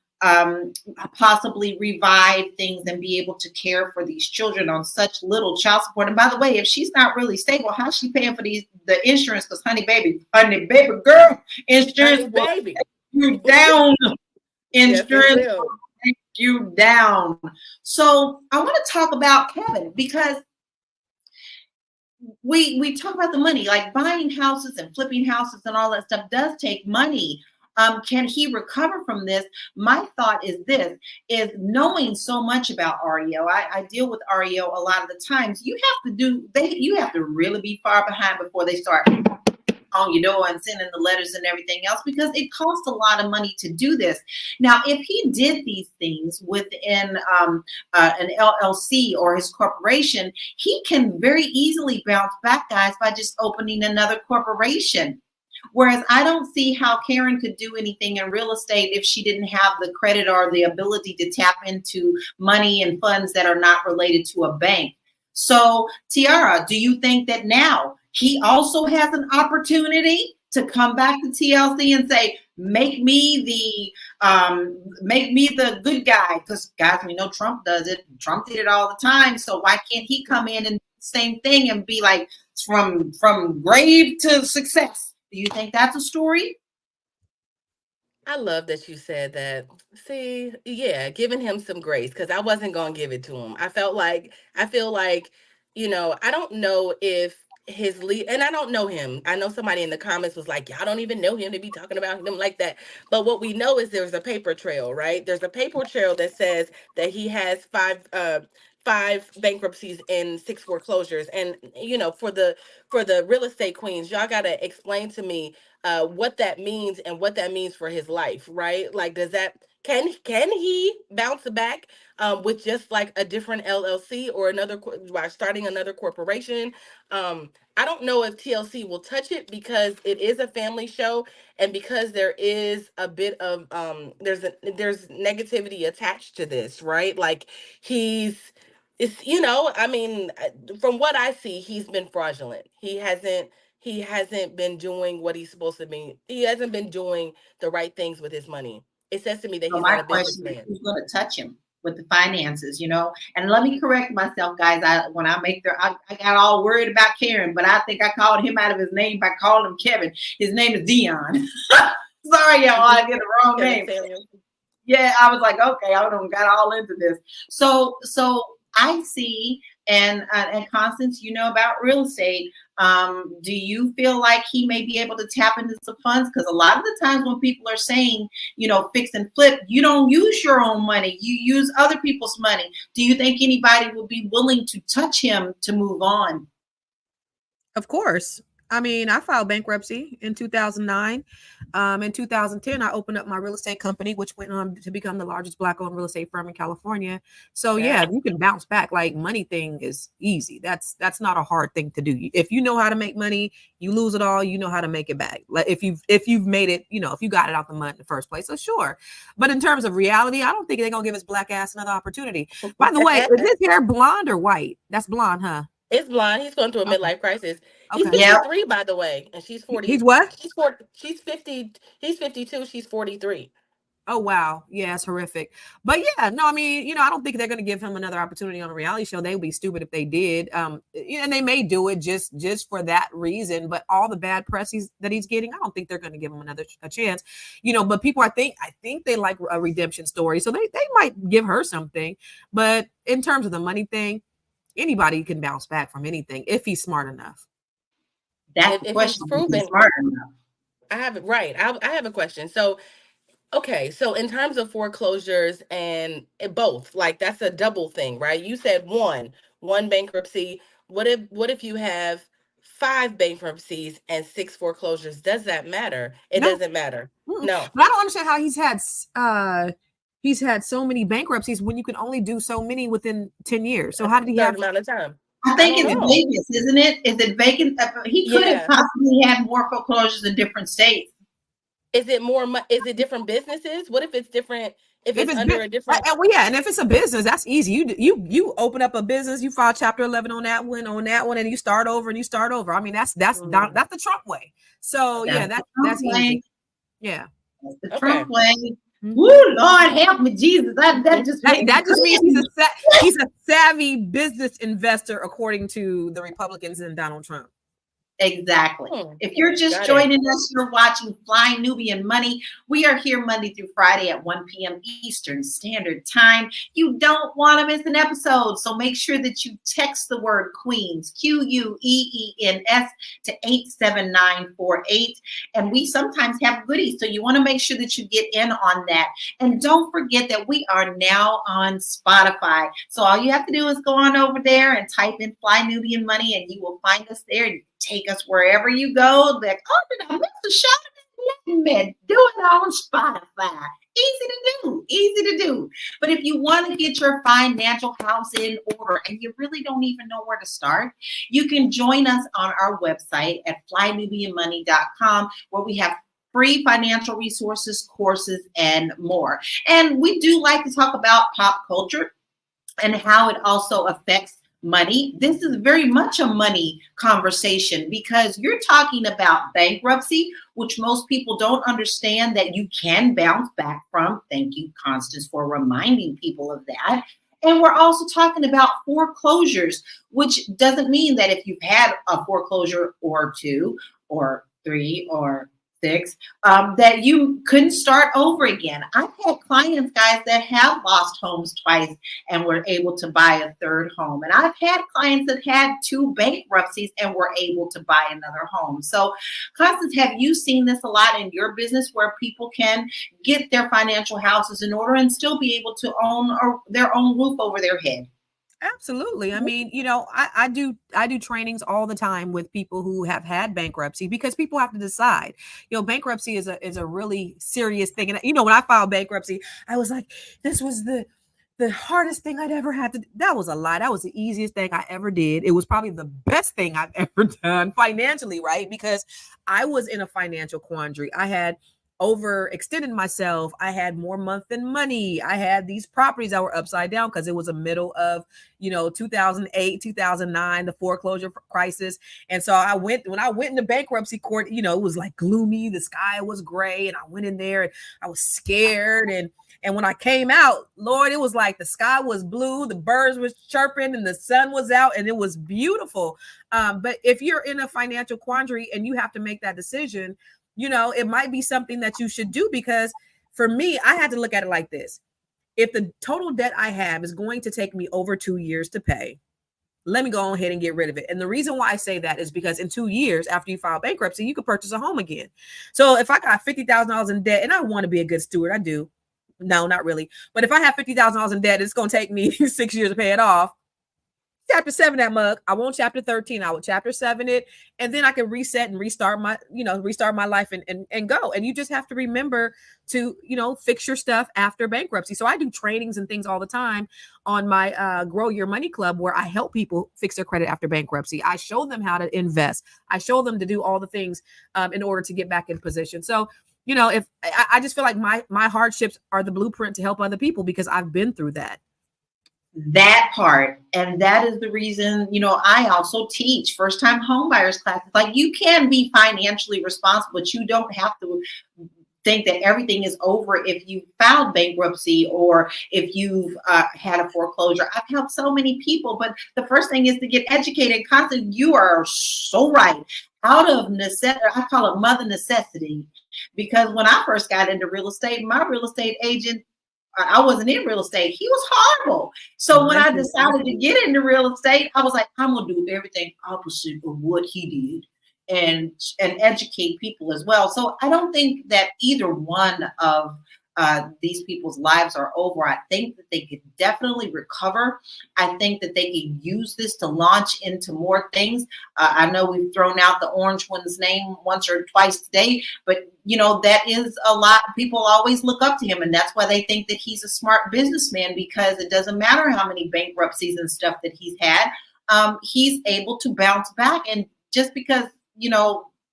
possibly revive things and be able to care for these children on such little child support. And by the way, if she's not really stable, how's she paying for the insurance? Because honey baby girl, insurance will Baby. take you down. Insurance Yes, will take you down. So I want to talk about Kevin, because we talk about the money, like buying houses and flipping houses and all that stuff does take money. Can he recover from this? My thought is this, is knowing so much about REO. I deal with REO a lot of the times. You have to really be far behind before they start on your door and sending the letters and everything else, because it costs a lot of money to do this. Now, if he did these things within an LLC or his corporation, he can very easily bounce back, guys, by just opening another corporation. Whereas I don't see how Karen could do anything in real estate if she didn't have the credit or the ability to tap into money and funds that are not related to a bank. So, Tiara, do you think that now he also has an opportunity to come back to TLC and say, make me the good guy? Because guys, we know Trump does it. Trump did it all the time. So why can't he come in and do the same thing and be like, from grave to success? Do you think that's a story? I love that you said that. See, yeah, giving him some grace, because I wasn't gonna give it to him. I feel like, I don't know if his lead, and I don't know him. I know somebody in the comments was like, y'all don't even know him to be talking about him like that. But what we know is there's a paper trail, right? There's a paper trail that says that he has five bankruptcies and 6 foreclosures. And for the real estate queens, y'all gotta explain to me what that means and what that means for his life, right? Like, can he bounce back with just like a different LLC or by starting another corporation? I don't know if TLC will touch it, because it is a family show, and because there is a bit of there's negativity attached to this, right? Like, from what I see, he's been fraudulent. He hasn't been doing what he's supposed to be. He hasn't been doing the right things with his money. It says to me that So he's my not a question is, businessman. who's going to touch him with the finances, And let me correct myself, guys. I got all worried about Karen, but I think I called him out of his name by calling him Kevin. His name is Deon. Sorry, y'all, I get the wrong name. Yeah, I was like, okay, I got all into this. So I see And Constance, you know about real estate. Do you feel like he may be able to tap into some funds? Because a lot of the times when people are saying, fix and flip, you don't use your own money. You use other people's money. Do you think anybody would be willing to touch him to move on? Of course. I mean, I filed bankruptcy in 2009. In 2010, I opened up my real estate company, which went on to become the largest Black-owned real estate firm in California. So yeah, you can bounce back. Like, money thing is easy. That's not a hard thing to do. If you know how to make money, you lose it all, you know how to make it back. Like if you've made it, if you got it out the mud in the first place. So sure. But in terms of reality, I don't think they're gonna give his black ass another opportunity. By the way, is his hair blonde or white? That's blonde, huh? It's blonde. He's going through a midlife crisis. He's Okay. 53, by the way, and she's 40. He's what? She's 40. She's 50. He's 52. She's 43. Oh, wow. Yeah, it's horrific. But yeah, no, I mean, I don't think they're going to give him another opportunity on a reality show. They would be stupid if they did. And they may do it just for that reason. But all the bad press that he's getting, I don't think they're going to give him a chance. But people, I think they like a redemption story. So they might give her something. But in terms of the money thing, anybody can bounce back from anything if he's smart enough. That's the question. He's proven smart enough. I have it right. I have a question. So, okay. So in terms of foreclosures and both, like that's a double thing, right? You said one bankruptcy. What if you have 5 bankruptcies and 6 foreclosures? Does that matter? It doesn't matter. No. But I don't understand how he's had so many bankruptcies when you can only do so many within 10 years. So how did he have amount of time? I think it's Vegas, isn't it? Is it vacant? He could have possibly had more foreclosures in different states. Is it more? Is it different businesses? What if it's different? If it's under a different. And if it's a business, that's easy. You open up a business, you file Chapter 11 on that one, and you start over. I mean, that's the Trump way. So that's easy. Yeah, that's the Trump way. Woo, Lord help me, Jesus! That just means he's a savvy business investor, according to the Republicans and Donald Trump. Exactly. If you're just joining us, you're watching Fly Nubian Money. We are here Monday through Friday at 1 p.m. Eastern Standard Time. You don't want to miss an episode, so make sure that you text the word Queens, QUEENS, to 87948. And we sometimes have goodies, so you want to make sure that you get in on that. And don't forget that we are now on Spotify. So all you have to do is go on over there and type in Fly Nubian Money, and you will find us there. Take us wherever you go. Like, did I miss a shot? Do it on Spotify. Easy to do. But if you want to get your financial house in order and you really don't even know where to start, you can join us on our website at flynubianmoney.com, where we have free financial resources, courses, and more. And we do like to talk about pop culture and how it also affects money. This is very much a money conversation because you're talking about bankruptcy, which most people don't understand that you can bounce back from. Thank you, Constance, for reminding people of that. And we're also talking about foreclosures, which doesn't mean that if you've had a foreclosure or 2 or 3 or 6, that you couldn't start over again. I've had clients, guys, that have lost homes twice and were able to buy a 3rd home. And I've had clients that had 2 bankruptcies and were able to buy another home. So, Constance, have you seen this a lot in your business where people can get their financial houses in order and still be able to own their own roof over their head? Absolutely. I mean, I do trainings all the time with people who have had bankruptcy because people have to decide. Bankruptcy is a really serious thing. And when I filed bankruptcy, I was like, this was the hardest thing I'd ever had to do. That was a lie. That was the easiest thing I ever did. It was probably the best thing I've ever done financially, right? Because I was in a financial quandary. I had overextended myself. I had more month than money. I had these properties that were upside down because it was the middle of, 2008, 2009, the foreclosure crisis. And so when I went into bankruptcy court, it was like gloomy. The sky was gray. And I went in there and I was scared. And when I came out, Lord, it was like the sky was blue, the birds was chirping, and the sun was out, and it was beautiful. But if you're in a financial quandary and you have to make that decision, it might be something that you should do, because for me, I had to look at it like this. If the total debt I have is going to take me over 2 years to pay, let me go ahead and get rid of it. And the reason why I say that is because in 2 years after you file bankruptcy, you could purchase a home again. So if I got $50,000 in debt and I want to be a good steward, I do. No, not really. But if I have $50,000 in debt, it's going to take me 6 years to pay it off. Chapter 7 that mug. I won't chapter 13. I will chapter 7 it, and then I can reset and restart my life and go. And you just have to remember to, fix your stuff after bankruptcy. So I do trainings and things all the time on my Grow Your Money Club, where I help people fix their credit after bankruptcy. I show them how to invest. I show them to do all the things in order to get back in position. So, if I just feel like my hardships are the blueprint to help other people because I've been through that. That part. And that is the reason, I also teach first-time homebuyers classes. Like, you can be financially responsible, but you don't have to think that everything is over if you filed bankruptcy or if you've had a foreclosure. I've helped so many people, but the first thing is to get educated constantly. You are so right. Out of necessity, I call it mother necessity, because when I first got into real estate, my real estate agent, I wasn't in real estate. He was horrible. So when I decided to get into real estate, I was like, I'm going to do everything opposite of what he did and educate people as well. So I don't think that either one of these people's lives are over. I think that they could definitely recover. I think that they can use this to launch into more things. I know we've thrown out the orange one's name once or twice today, but that is a lot. People always look up to him, and that's why they think that he's a smart businessman, because it doesn't matter how many bankruptcies and stuff that he's had. He's able to bounce back, and just because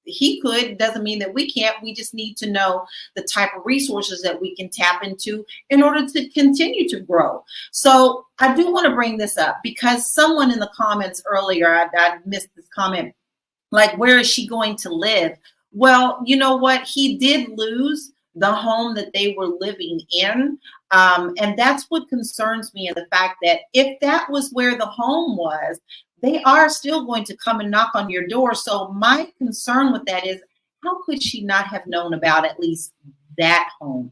he could doesn't mean that we can't. We just need to know the type of resources that we can tap into in order to continue to grow. So I do want to bring this up because someone in the comments earlier, I missed this comment, like, where is she going to live? Well, you know what? He did lose the home that they were living in. And that's what concerns me, in the fact that if that was where the home was, they are still going to come and knock on your door. So my concern with that is, how could she not have known about at least that home?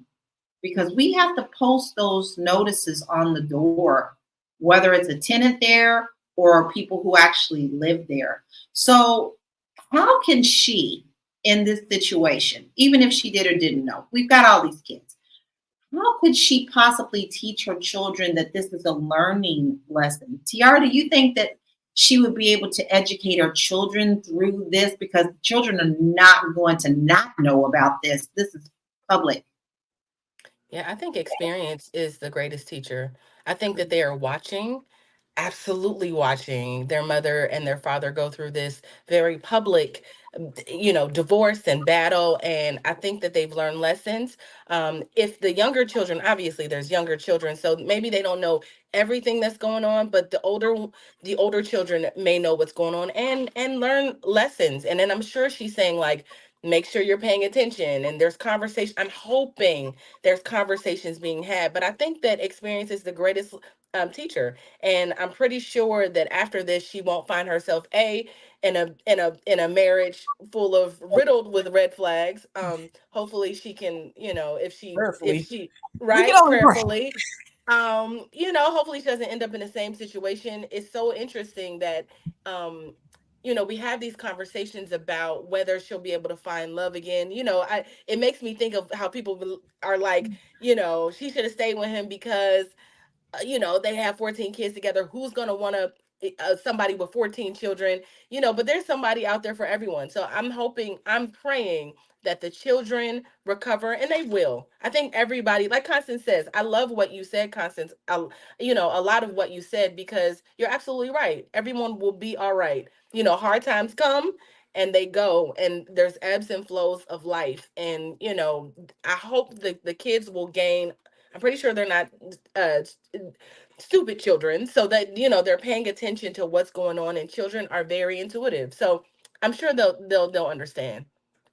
Because we have to post those notices on the door, whether it's a tenant there or people who actually live there. So how can she, in this situation, even if she did or didn't know, we've got all these kids, how could she possibly teach her children that this is a learning lesson? Tiara, do you think that she would be able to educate her children through this? Because children are not going to not know about this. This is public. Yeah, I think experience is the greatest teacher. I think that they are watching, absolutely watching their mother and their father go through this very public, divorce and battle. And I think that they've learned lessons. If the younger children, obviously there's younger children, so maybe they don't know everything that's going on, but the older children may know what's going on and learn lessons. And then I'm sure she's saying, like, make sure you're paying attention, and there's conversation. I'm hoping there's conversations being had, but I think that experience is the greatest teacher. And I'm pretty sure that after this, she won't find herself in a marriage full of riddled with red flags. Hopefully she can, if she right, prayerfully, hopefully she doesn't end up in the same situation. It's so interesting that we have these conversations about whether she'll be able to find love again. It makes me think of how people are like, she should have stayed with him because they have 14 kids together. Who's going to want to somebody with 14 children, but there's somebody out there for everyone. So I'm praying that the children recover, and they will. I think everybody, like Constance says, I love what you said, Constance. A lot of what you said, because you're absolutely right. Everyone will be all right. Hard times come and they go, and there's ebbs and flows of life. And, I hope the kids will gain. I'm pretty sure they're not stupid children, so that they're paying attention to what's going on, and children are very intuitive. So I'm sure they'll understand.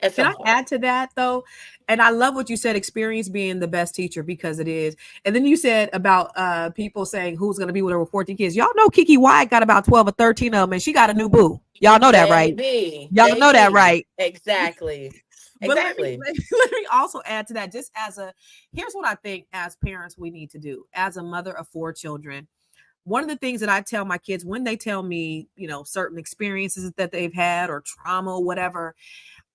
Can I add to that though? And I love what you said, experience being the best teacher, because it is. And then you said about people saying who's going to be with her with 14 kids. Y'all know Kiki Wyatt got about 12 or 13 of them, and she got a new boo. Y'all know that, right? Y'all know that, right? Exactly. But Exactly. let me also add to that, just here's what I think as parents we need to do. As a mother of 4 children, one of the things that I tell my kids when they tell me, you know, certain experiences that they've had or trauma or whatever,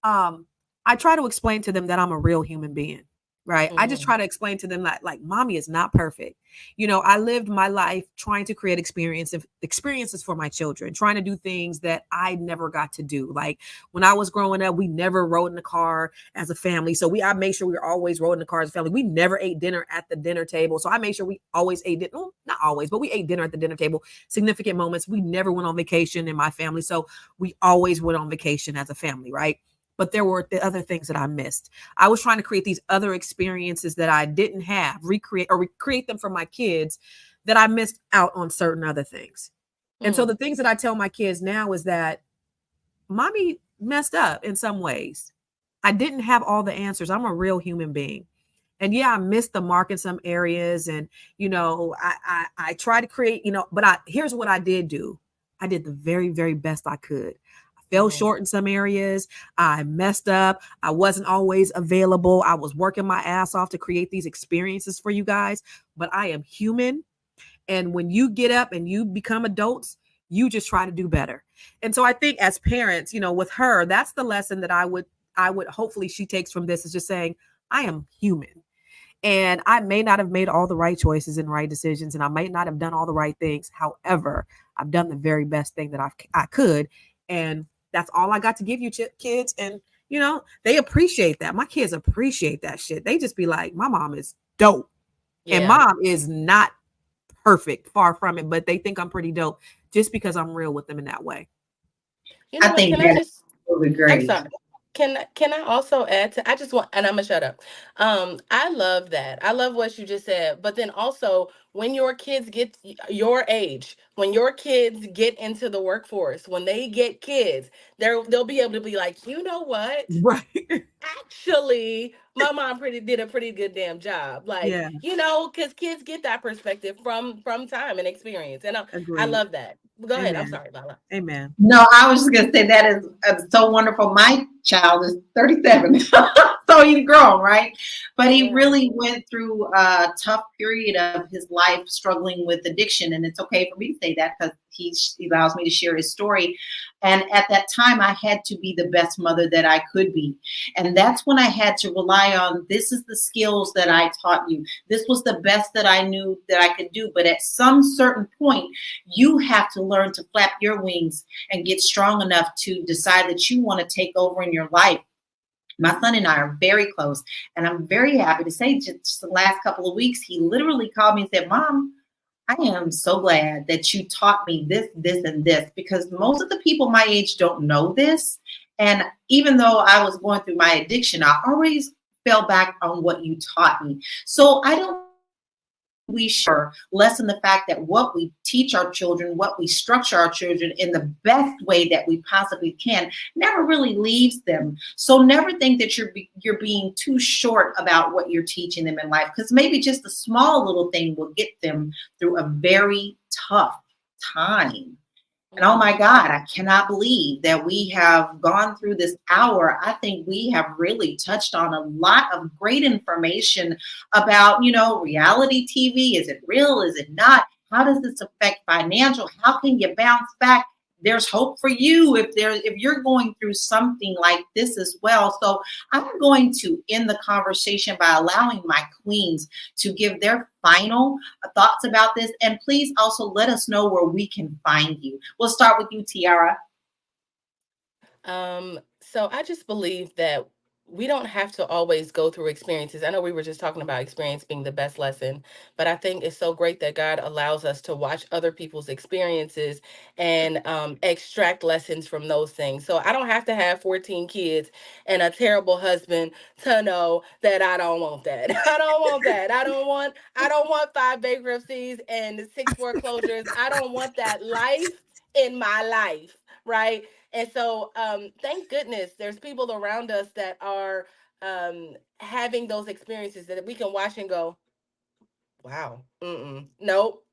I try to explain to them that I'm a real human being. Right. I just try to explain to them that like mommy is not perfect. You know, I lived my life trying to create experiences for my children, trying to do things that I never got to do. Like when I was growing up, we never rode in the car as a family. So I made sure we were always riding in the car as a family. We never ate dinner at the dinner table. So I made sure we always ate dinner. Well, not always, but we ate dinner at the dinner table. Significant moments. We never went on vacation in my family. So we always went on vacation as a family. Right. But there were the other things that I missed. I was trying to create these other experiences that I didn't have, recreate them for my kids that I missed out on certain other things. And so the things that I tell my kids now is that mommy messed up in some ways. I didn't have all the answers. I'm a real human being. And yeah, I missed the mark in some areas. And, you know, I try to create, you know, but here's what I did do. I did the very, very best I could. Fell short in some areas. I messed up. I wasn't always available. I was working my ass off to create these experiences for you guys, but I am human. And when you get up and you become adults, you just try to do better. And so I think as parents, you know, with her, that's the lesson that I would hopefully she takes from this is just saying, I am human. And I may not have made all the right choices and right decisions, and I might not have done all the right things. However, I've done the very best thing that I could. And that's all I got to give you kids. And, you know, they appreciate that. My kids appreciate that shit. They just be like, my mom is dope. Yeah. And mom is not perfect, far from it, but they think I'm pretty dope just because I'm real with them in that way. You know, I think that's really great. I'm sorry. Can I also add to, I just want, and I'm gonna shut up. I love that. I love what you just said. But then also when your kids get your age, when your kids get into the workforce, when they get kids, they'll be able to be like, you know what? Right. Actually, my mom did a pretty good damn job. Like, yeah. You know, because kids get that perspective from time and experience. And I love that. Go ahead. I'm sorry, Lala. Amen. No, I was just going to say that is so wonderful. My child is 37, so he's grown, right? But he really went through a tough period of his life struggling with addiction. And it's okay for me to say that because he allows me to share his story. And at that time, I had to be the best mother that I could be. And that's when I had to rely on, this is the skills that I taught you. This was the best that I knew that I could do. But at some certain point, you have to learn to flap your wings and get strong enough to decide that you want to take over in your life. My son and I are very close. And I'm very happy to say just the last couple of weeks, he literally called me and said, Mom, I am so glad that you taught me this, and this, because most of the people my age don't know this. And even though I was going through my addiction, I always fell back on what you taught me. So I don't we sure lessen the fact that what we teach our children, what we structure our children in the best way that we possibly can, never really leaves them. So never think that you're being too short about what you're teaching them in life, because maybe just a small little thing will get them through a very tough time. And oh my God, I cannot believe that we have gone through this hour. I think we have really touched on a lot of great information about, you know, reality TV. Is it real? Is it not? How does this affect financial? How can you bounce back? There's hope for you if you're going through something like this as well. So I'm going to end the conversation by allowing my queens to give their final thoughts about this. And please also let us know where we can find you. We'll start with you, Tiara. So I just believe that we don't have to always go through experiences. I know we were just talking about experience being the best lesson, but I think it's so great that God allows us to watch other people's experiences and extract lessons from those things. So I don't have to have 14 kids and a terrible husband to know that I don't want that. I don't want that. I don't want 5 bankruptcies and 6 foreclosures. I don't want that life in my life, right? And so thank goodness there's people around us that are having those experiences that we can watch and go, wow, nope.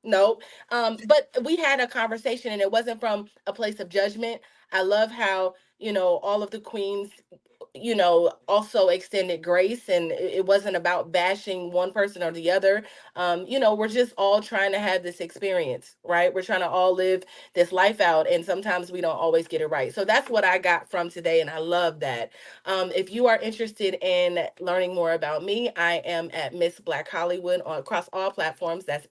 But we had a conversation and it wasn't from a place of judgment. I love how, you know, all of the queens also extended grace, and it wasn't about bashing one person or the other. We're just all trying to have this experience, right? We're trying to all live this life out, and sometimes we don't always get it right. So that's what I got from today, and I love that. If you are interested in learning more about me, I am at Miss Black Hollywood across all platforms. That's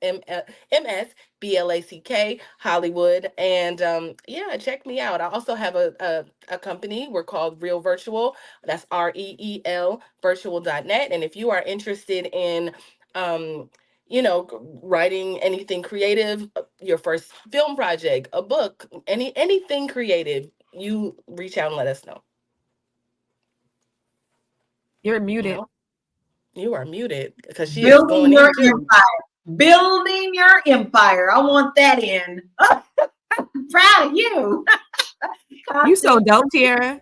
MSBLACK Hollywood. And yeah, check me out. I also have a company. We're called Real Virtual. That's REEL virtual.net. And if you are interested in writing anything creative, your first film project, a book, anything creative, you reach out and let us know. You're muted. No, you are muted because she is Building going your in too. empire. Building your empire. I want that in. Proud of you. You so dope, Tiara.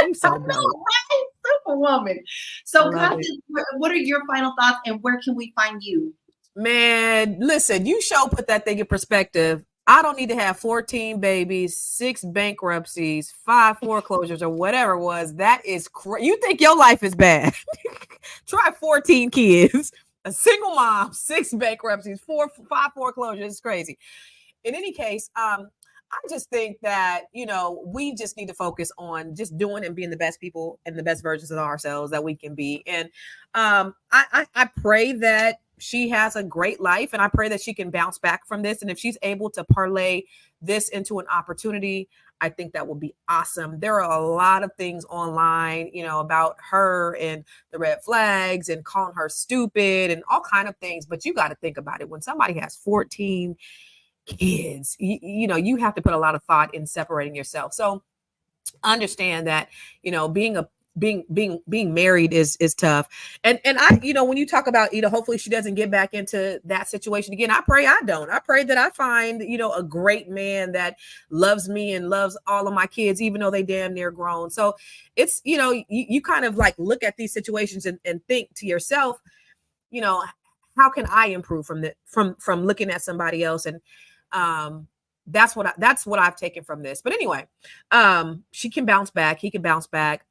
You I so know, dope. right? Superwoman. So, I love Constance, what are your final thoughts, and where can we find you? Man, listen, you put that thing in perspective. I don't need to have 14 babies, 6 bankruptcies, 5 foreclosures, or whatever it was. That is crazy. You think your life is bad? Try 14 kids, a single mom, 6 bankruptcies, 5 foreclosures. It's crazy. In any case, I just think that, we just need to focus on just doing and being the best people and the best versions of ourselves that we can be. And I pray that she has a great life, and I pray that she can bounce back from this. And if she's able to parlay this into an opportunity, I think that will be awesome. There are a lot of things online, about her and the red flags and calling her stupid and all kind of things. But you got to think about it. When somebody has 14 kids, you have to put a lot of thought in separating yourself. So understand that, being married is tough. And I, when you talk about, hopefully she doesn't get back into that situation again. I pray I don't. I pray that I find, a great man that loves me and loves all of my kids, even though they damn near grown. So it's, you kind of like look at these situations and think to yourself, how can I improve from looking at somebody else? And that's what I've taken from this. But anyway, she can bounce back. He can bounce back.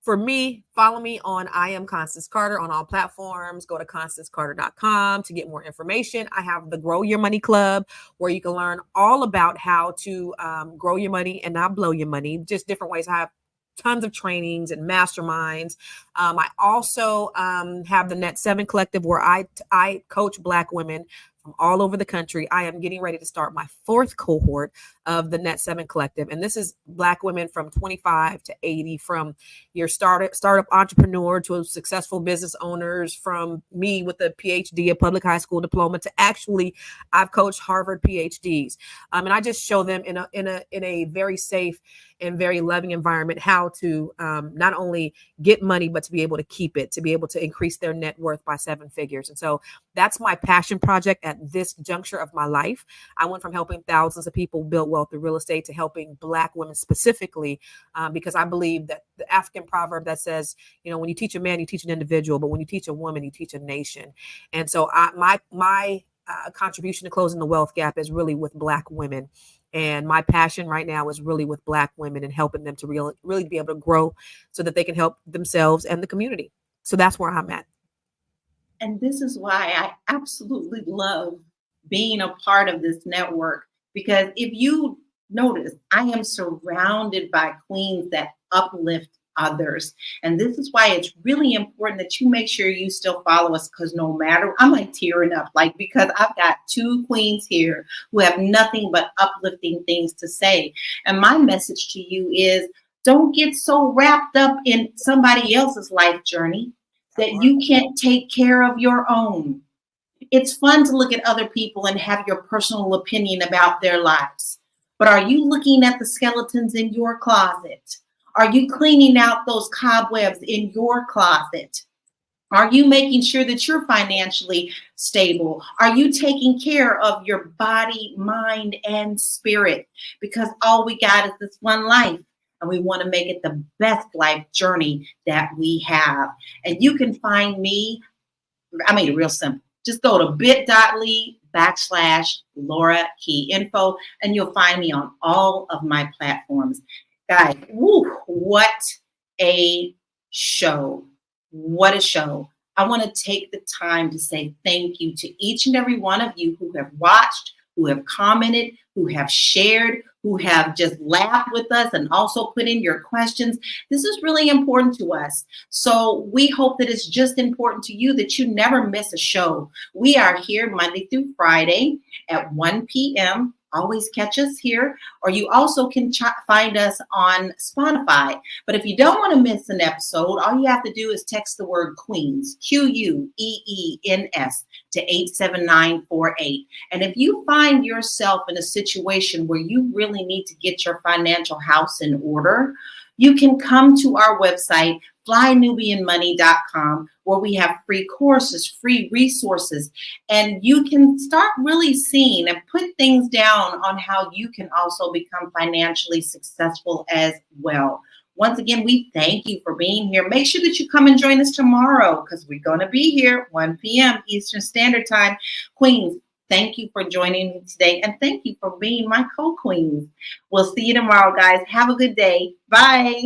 For me, follow me on I am Constance Carter on all platforms. Go to ConstanceCarter.com to get more information. I have the Grow Your Money Club, where you can learn all about how to grow your money and not blow your money. Just different ways. I have tons of trainings and masterminds. I also have the Net 7 Collective, where I coach Black women from all over the country. I am getting ready to start my 4th cohort of the Net 7 Collective. And this is Black women from 25 to 80, from your startup entrepreneur to successful business owners, from me with a PhD, a public high school diploma, to actually I've coached Harvard PhDs. And I just show them in a very safe and very loving environment how to not only get money, but to be able to keep it, to be able to increase their net worth by 7 figures. And so that's my passion project at this juncture of my life. I went from helping thousands of people build wealth through real estate to helping Black women specifically, because I believe that the African proverb that says, when you teach a man, you teach an individual, but when you teach a woman, you teach a nation. And so my contribution to closing the wealth gap is really with Black women. And my passion right now is really with Black women and helping them to really be able to grow so that they can help themselves and the community. So that's where I'm at. And this is why I absolutely love being a part of this network, because if you notice, I am surrounded by queens that uplift others. And this is why it's really important that you make sure you still follow us, because no matter, I'm like tearing up, because I've got 2 queens here who have nothing but uplifting things to say. And my message to you is, don't get so wrapped up in somebody else's life journey that you can't take care of your own. It's fun to look at other people and have your personal opinion about their lives. But are you looking at the skeletons in your closet? Are you cleaning out those cobwebs in your closet? Are you making sure that you're financially stable? Are you taking care of your body, mind, and spirit? Because all we got is this one life, and we want to make it the best life journey that we have. And you can find me, I made it real simple. Just go to bit.ly/Laura Key Info, and you'll find me on all of my platforms. Guys, what a show. What a show. I want to take the time to say thank you to each and every one of you who have watched, who have commented, who have shared, who have just laughed with us and also put in your questions. This is really important to us. So we hope that it's just important to you that you never miss a show. We are here Monday through Friday at 1 p.m. Always catch us here, or you also can find us on Spotify. But if you don't want to miss an episode, all you have to do is text the word Queens, QUEENS, to 87948. And if you find yourself in a situation where you really need to get your financial house in order, you can come to our website, flynubianmoney.com, where we have free courses, free resources, and you can start really seeing and put things down on how you can also become financially successful as well. Once again, we thank you for being here. Make sure that you come and join us tomorrow because we're going to be here 1 p.m. Eastern Standard Time. Queens, thank you for joining me today, and thank you for being my co-queens. We'll see you tomorrow, guys. Have a good day. Bye.